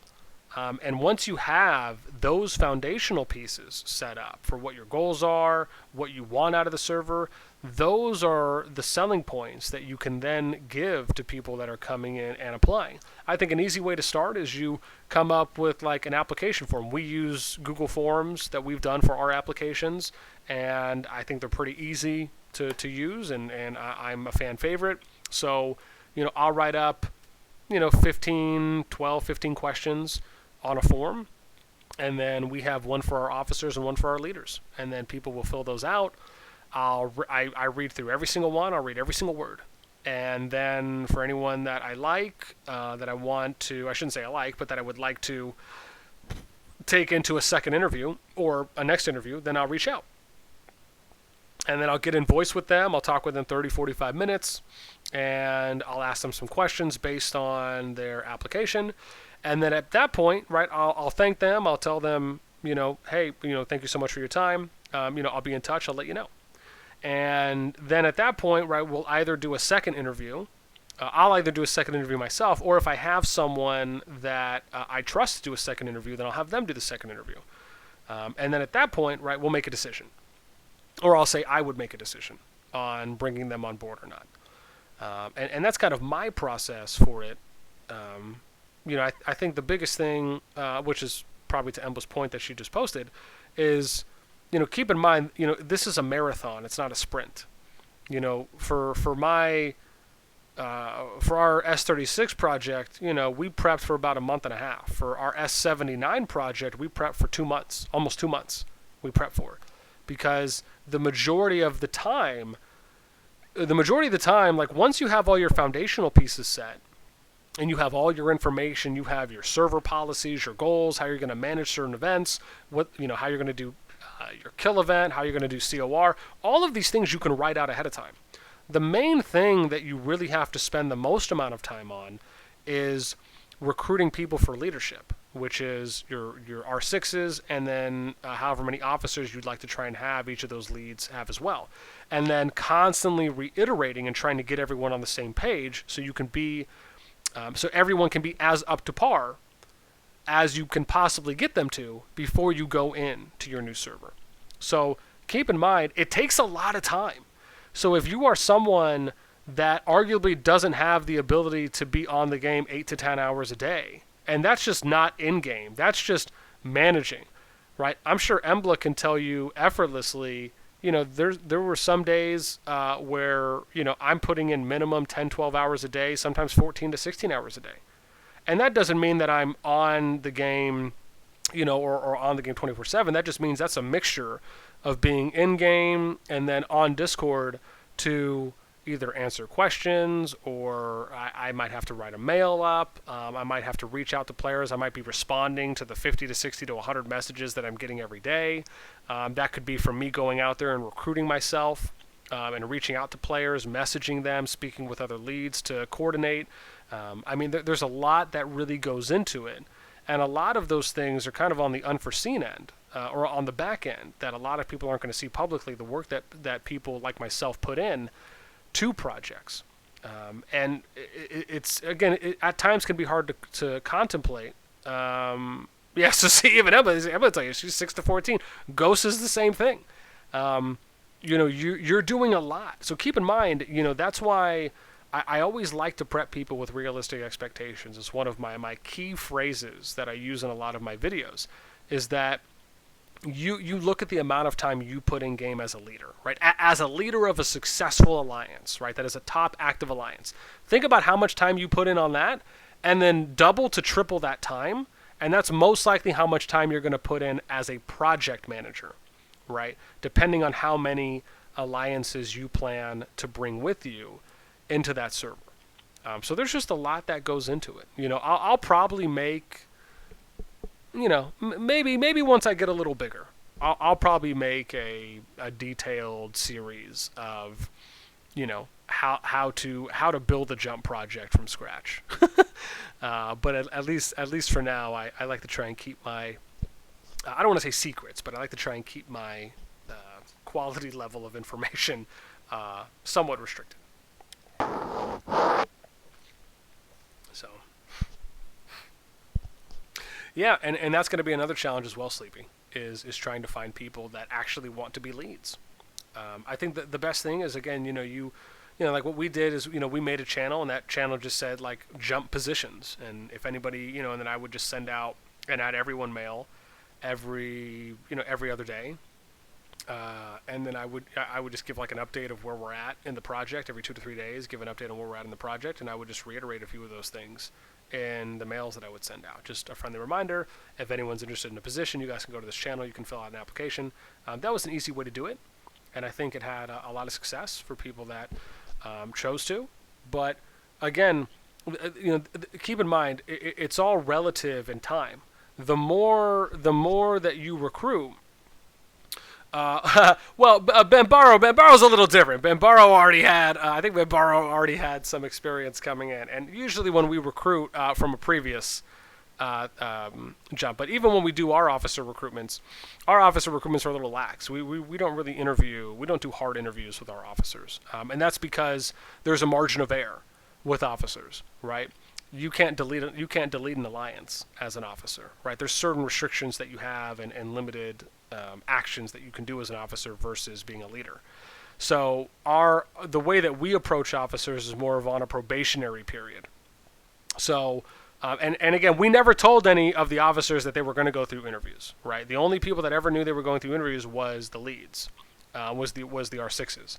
And once you have those foundational pieces set up for what your goals are, what you want out of the server, those are the selling points that you can then give to people that are coming in and applying. I think an easy way to start is you come up with like an application form. We use Google Forms that we've done for our applications, and I think they're pretty easy to use, and I'm a fan favorite. So, I'll write up, 15 questions on a form, and then we have one for our officers and one for our leaders, and then people will fill those out. I read through every single one. I'll read every single word, and then for anyone that I like, that I want to, I shouldn't say I like, but that I would like to take into a second interview or a next interview, then I'll reach out. And then I'll get in voice with them. I'll talk with them 30, 45 minutes, and I'll ask them some questions based on their application. And then at that point, right, I'll thank them. I'll tell them, hey, thank you so much for your time. I'll be in touch. I'll let you know. And then at that point, right, we'll either do a second interview. I'll either do a second interview myself, or if I have someone that I trust to do a second interview, then I'll have them do the second interview. And then at that point, right, we'll make a decision. Or I'll say I would make a decision on bringing them on board or not. And that's kind of my process for it. I think the biggest thing, which is probably to Emba's point that she just posted, is, keep in mind, this is a marathon. It's not a sprint. For our S36 project, we prepped for about a month and a half. For our S79 project, we prepped for 2 months, almost 2 months. We prepped for, because the majority of the time, like once you have all your foundational pieces set, and you have all your information, you have your server policies, your goals, how you're going to manage certain events, how you're going to do your kill event, how you're going to do COR, all of these things you can write out ahead of time. The main thing that you really have to spend the most amount of time on is recruiting people for leadership, which is your R6s, and then however many officers you'd like to try and have each of those leads have as well. And then constantly reiterating and trying to get everyone on the same page so you can be so everyone can be as up to par as you can possibly get them to before you go in to your new server. So keep in mind, it takes a lot of time. So if you are someone that arguably doesn't have the ability to be on the game 8 to 10 hours a day, and that's just not in-game, that's just managing, right? I'm sure Embla can tell you effortlessly, there were some days where, I'm putting in minimum 10, 12 hours a day, sometimes 14 to 16 hours a day. And that doesn't mean that I'm on the game, or on the game 24/7. That just means that's a mixture of being in-game and then on Discord to either answer questions, or I might have to write a mail up. I might have to reach out to players. I might be responding to the 50 to 60 to 100 messages that I'm getting every day. That could be from me going out there and recruiting myself and reaching out to players, messaging them, speaking with other leads to coordinate. There's a lot that really goes into it. And a lot of those things are kind of on the unforeseen end, or on the back end, that a lot of people aren't going to see publicly, the work that people like myself put in to projects. And it's, again, at times can be hard to contemplate Yeah, so see, even Emma, I'm gonna tell you, she's 6 to 14. Ghost is the same thing. You're doing a lot. So keep in mind, that's why I always like to prep people with realistic expectations. It's one of my key phrases that I use in a lot of my videos, is that you look at the amount of time you put in game as a leader, right? As a leader of a successful alliance, right? That is a top active alliance. Think about how much time you put in on that, and then double to triple that time, and that's most likely how much time you're going to put in as a project manager, right? Depending on how many alliances you plan to bring with you into that server. So there's just a lot that goes into it. I'll probably make, maybe once I get a little bigger, I'll probably make a detailed series of, how to build a jump project from scratch. But at least for now, I like to try and keep my, I don't want to say secrets, but I like to try and keep my quality level of information somewhat restricted. So, yeah, and that's going to be another challenge as well, Sleepy, is trying to find people that actually want to be leads. I think that the best thing is, again, like what we did is, we made a channel, and that channel just said, like, jump positions. And if anybody, and then I would just send out and add everyone mail every other day. And then I would just give, like, an update of where we're at in the project every 2 to 3 days, give an update on where we're at in the project, and I would just reiterate a few of those things in the mails that I would send out. Just a friendly reminder, if anyone's interested in a position, you guys can go to this channel, you can fill out an application. That was an easy way to do it, and I think it had a lot of success for people that chose to. But again, keep in mind, it's all relative in time. The more that you recruit, Benbarro's a little different. Benbarro already had, I think Benbarro already had some experience coming in. And usually when we recruit from a previous jump, but even when we do our officer recruitments are a little lax. We don't really interview, we don't do hard interviews with our officers. And that's because there's a margin of error with officers, right? You can't delete an alliance as an officer, right? There's certain restrictions that you have and limited actions that you can do as an officer versus being a leader. So the way that we approach officers is more of on a probationary period. So and again, we never told any of the officers that they were going to go through interviews, right? The only people that ever knew they were going through interviews was the leads, was the R6s.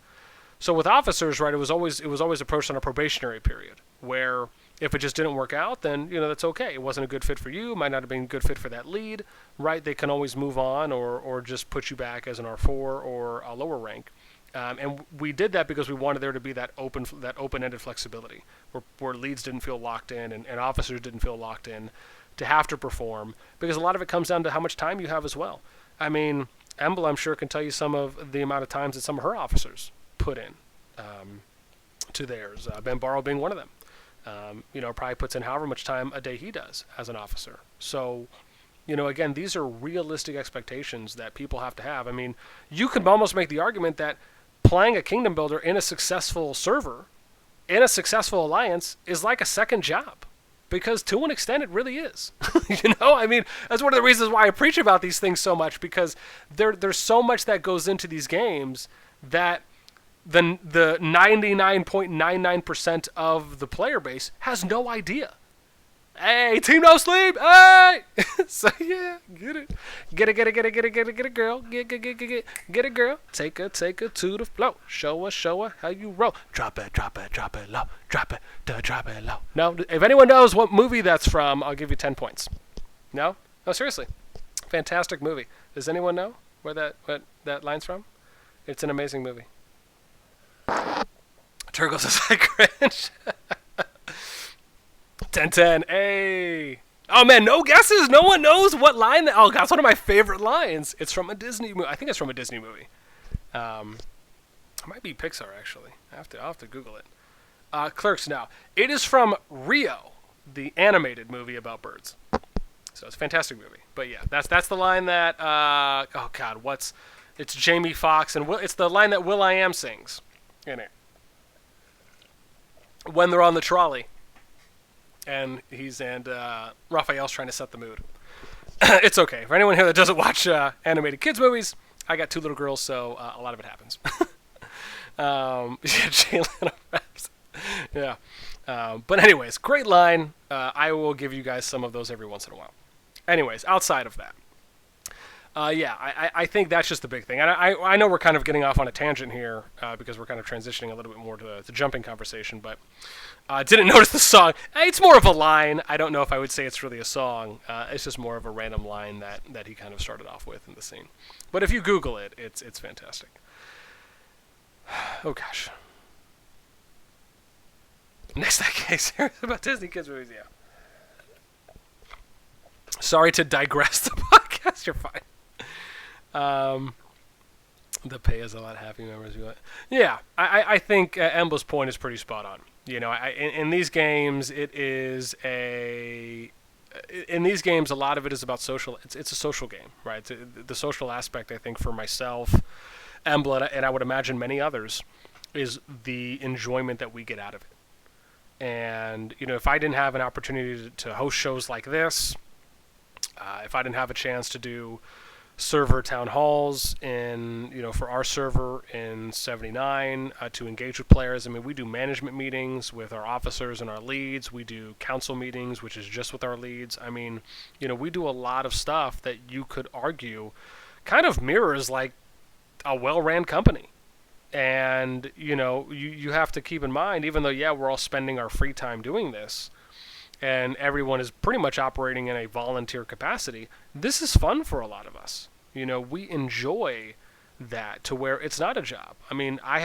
So with officers, right, it was always approached on a probationary period, where if it just didn't work out, then that's okay. It wasn't a good fit for you, might not have been a good fit for that lead, right? They can always move on or just put you back as an R4 or a lower rank. And we did that because we wanted there to be that open-ended flexibility, where leads didn't feel locked in and officers didn't feel locked in to have to perform, because a lot of it comes down to how much time you have as well. I mean, Embla, I'm sure, can tell you some of the amount of times that some of her officers put in to theirs, Benbarro being one of them. Probably puts in however much time a day he does as an officer. So, again, these are realistic expectations that people have to have. I mean, you could almost make the argument that playing a kingdom builder in a successful server, in a successful alliance, is like a second job. Because to an extent, it really is. I mean, that's one of the reasons why I preach about these things so much, because there's so much that goes into these games that the 99.99% of the player base has no idea. Hey, team no sleep. Hey, so yeah, get it, girl, get it, girl. Take her to the floor. Show her how you roll. Drop it low. Drop it low. No, if anyone knows what movie that's from, I'll give you 10 points. No, seriously, fantastic movie. Does anyone know what that line's from? It's an amazing movie. Turgles is like cringe. 10-10. Hey. Oh, man, no guesses? No one knows what line that... Oh, God, it's one of my favorite lines. It's from a Disney movie. I think it's from a Disney movie. It might be Pixar, actually. I'll have to Google it. Clerks now. It is from Rio, the animated movie about birds. So it's a fantastic movie. But, yeah, that's the line that... oh, God, It's Jamie Foxx, and it's the line that will.i.am sings in it when they're on the trolley. and Raphael's trying to set the mood. It's okay. For anyone here that doesn't watch animated kids movies, I got 2 little girls, so a lot of it happens. Jalen Raps. Yeah. But anyways, great line. I will give you guys some of those every once in a while. Anyways, outside of that, I think that's just the big thing. And I know we're kind of getting off on a tangent here because we're kind of transitioning a little bit more to the jumping conversation, but didn't notice the song. It's more of a line. I don't know if I would say it's really a song. It's just more of a random line that he kind of started off with in the scene. But if you Google it, it's fantastic. Oh, gosh. Next case about Disney kids movies, yeah. Sorry to digress the podcast. You're fine. The pay is a lot. Happy members. Yeah, I think Emba's point is pretty spot on. You know, in these games, in these games, a lot of it is about social. It's a social game, right? The social aspect, I think, for myself, Embla, and I would imagine many others, is the enjoyment that we get out of it. And, you know, if I didn't have an opportunity to host shows like this, if I didn't have a chance to do server town halls for our server in 79 to engage with players. I mean, we do management meetings with our officers and our leads. We do council meetings, which is just with our leads. I mean, you know, we do a lot of stuff that you could argue kind of mirrors like a well-ran company. And, you know, you have to keep in mind, even though, yeah, we're all spending our free time doing this, and everyone is pretty much operating in a volunteer capacity, this is fun for a lot of us. You know, we enjoy that to where it's not a job. I mean, I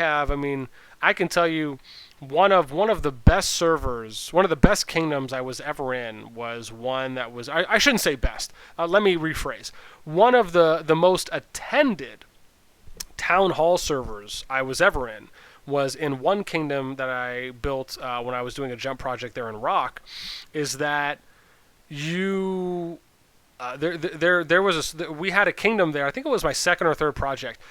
can tell you one of the best servers, one of the best kingdoms I was ever in was one that was, I shouldn't say best, let me rephrase. One of the most attended town hall servers I was ever in was in one kingdom that I built when I was doing a jump project there in Rock. Is that we had a kingdom there. I think it was my second or third project.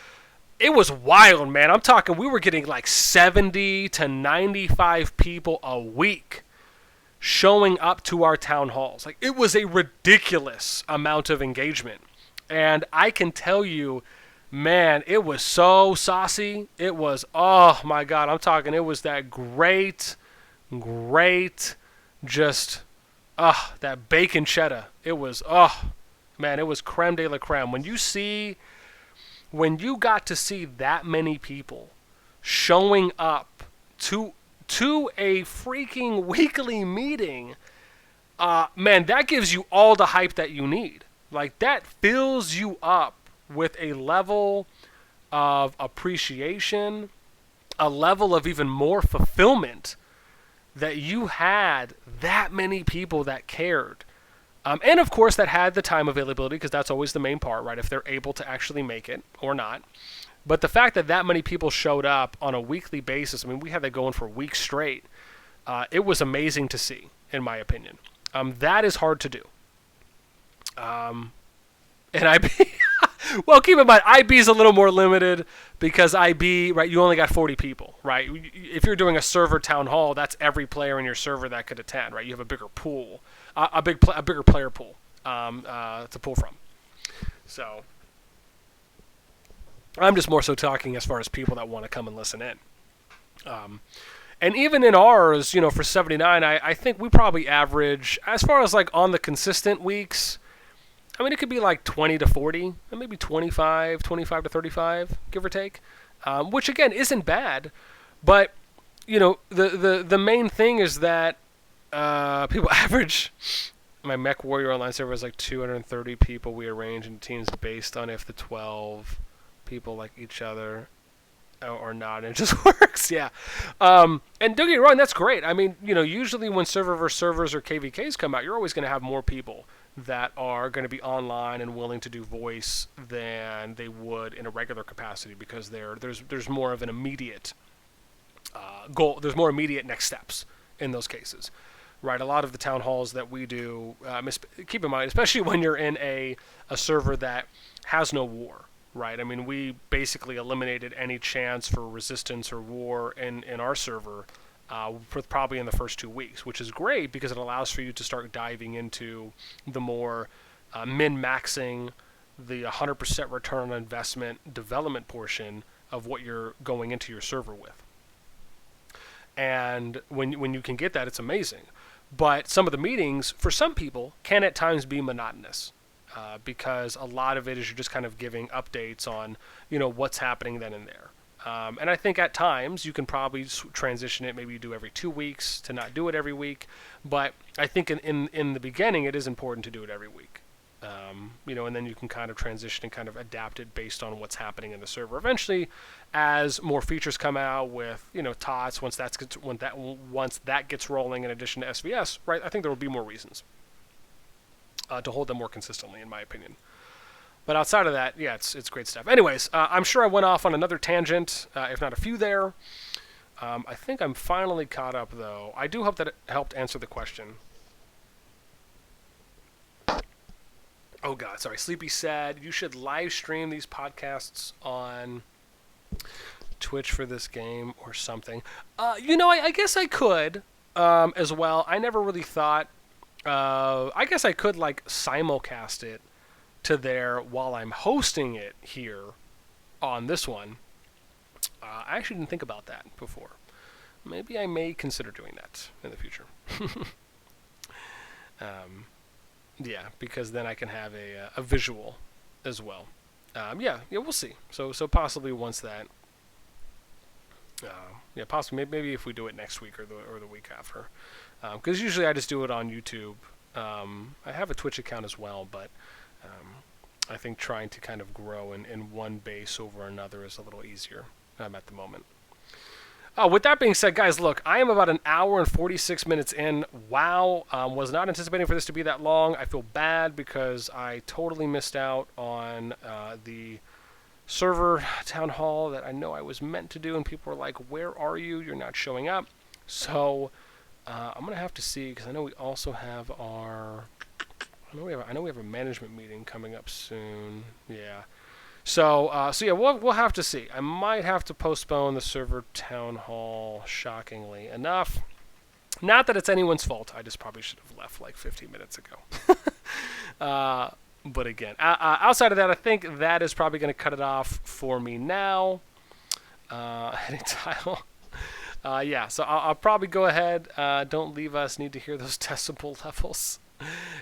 It was wild, man. I'm talking, we were getting like 70 to 95 people a week showing up to our town halls. Like, it was a ridiculous amount of engagement. And I can tell you, man, it was so saucy. It was, oh my God, I'm talking, it was that great, just, that bacon cheddar. It was, man, it was creme de la creme. When you got to see that many people showing up to a freaking weekly meeting, man, that gives you all the hype that you need. Like, that fills you up with a level of appreciation, a level of even more fulfillment that you had that many people that cared. And of course that had the time availability, because that's always the main part, right? If they're able to actually make it or not. But the fact that many people showed up on a weekly basis, I mean, we had that going for weeks straight. It was amazing to see, in my opinion. That is hard to do. And IB, well, keep in mind, IB is a little more limited because IB, right, you only got 40 people, right? If you're doing a server town hall, that's every player in your server that could attend, right? You have a bigger pool, a bigger player pool to pull from. So I'm just more so talking as far as people that want to come and listen in. And even in ours, you know, for 79, I think we probably average, as far as like on the consistent weeks, I mean, it could be like 20 to 40, and maybe 25 to 35, give or take, which, again, isn't bad. But, you know, the main thing is that people average. My Mech Warrior Online server is like 230 people we arrange in teams based on if the 12 people like each other or not, and it just works, yeah. And don't get me wrong, that's great. I mean, you know, usually when server versus servers or KVKs come out, you're always going to have more people that are going to be online and willing to do voice than they would in a regular capacity, because there's more of an immediate goal. There's more immediate next steps in those cases, right? A lot of the town halls that we do, keep in mind, especially when you're in a server that has no war, right? I mean, we basically eliminated any chance for resistance or war in our server for probably in the first 2 weeks, which is great because it allows for you to start diving into the more min-maxing, the 100% return on investment development portion of what you're going into your server with. And when you can get that, it's amazing. But some of the meetings, for some people, can at times be monotonous because a lot of it is you're just kind of giving updates on, what's happening then and there. And I think at times you can probably transition it. Maybe you do every 2 weeks to not do it every week. But I think in the beginning, it is important to do it every week. And then you can kind of transition and kind of adapt it based on what's happening in the server. Eventually, as more features come out with, TOTS, once that gets rolling in addition to SVS, right, I think there will be more reasons to hold them more consistently, in my opinion. But outside of that, yeah, it's great stuff. Anyways, I'm sure I went off on another tangent, if not a few there. I think I'm finally caught up, though. I do hope that it helped answer the question. Oh, God, sorry. Sleepy said, you should live stream these podcasts on Twitch for this game or something. I guess I could as well. I never really thought... I guess I could, simulcast it to there while I'm hosting it here on this one. I actually didn't think about that before. Maybe I may consider doing that in the future. Yeah, because then I can have a visual as well. Yeah, we'll see. So possibly once that, possibly maybe if we do it next week or the week after, because usually I just do it on YouTube. I have a Twitch account as well, but I think trying to kind of grow in one base over another is a little easier at the moment. With that being said, guys, look, I am about an hour and 46 minutes in. Wow, was not anticipating for this to be that long. I feel bad because I totally missed out on the server town hall that I know I was meant to do, and people were like, where are you? You're not showing up. So I'm going to have to see, because I know we also have our... I know we have a management meeting coming up soon. Yeah. So yeah, we'll have to see. I might have to postpone the server town hall, shockingly enough. Not that it's anyone's fault. I just probably should have left like 15 minutes ago. But again, outside of that, I think that is probably going to cut it off for me now. Heading tile. Yeah, so I'll probably go ahead. Don't leave us. Need to hear those decibel levels.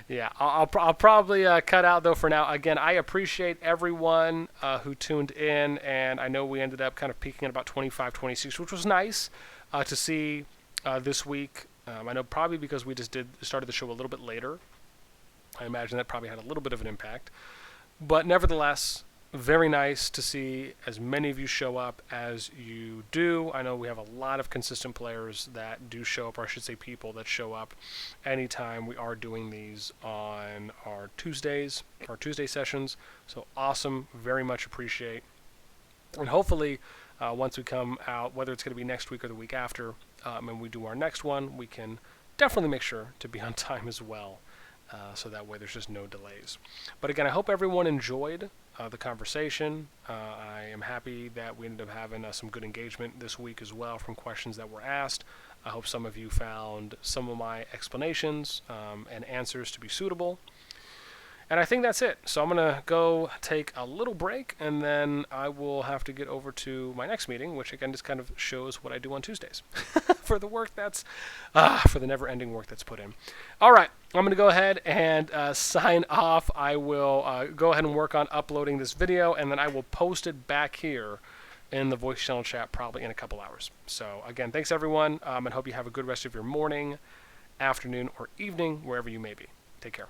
Yeah, I'll probably cut out, though, for now. Again, I appreciate everyone who tuned in, and I know we ended up kind of peaking at about 25, 26, which was nice to see this week. I know probably because we just started the show a little bit later. I imagine that probably had a little bit of an impact. But nevertheless, very nice to see as many of you show up as you do. I know we have a lot of consistent players that do show up, or I should say people that show up anytime we are doing these on our Tuesday sessions. So awesome, very much appreciate. And hopefully, once we come out, whether it's going to be next week or the week after, and we do our next one, we can definitely make sure to be on time as well. So that way there's just no delays. But again, I hope everyone enjoyed the conversation. I am happy that we ended up having some good engagement this week as well from questions that were asked. I hope some of you found some of my explanations and answers to be suitable. And I think that's it. So I'm going to go take a little break, and then I will have to get over to my next meeting, which again just kind of shows what I do on Tuesdays for the work that's, for the never-ending work that's put in. All right, I'm going to go ahead and sign off. I will go ahead and work on uploading this video, and then I will post it back here in the voice channel chat probably in a couple hours. So again, thanks everyone, and hope you have a good rest of your morning, afternoon, or evening, wherever you may be. Take care.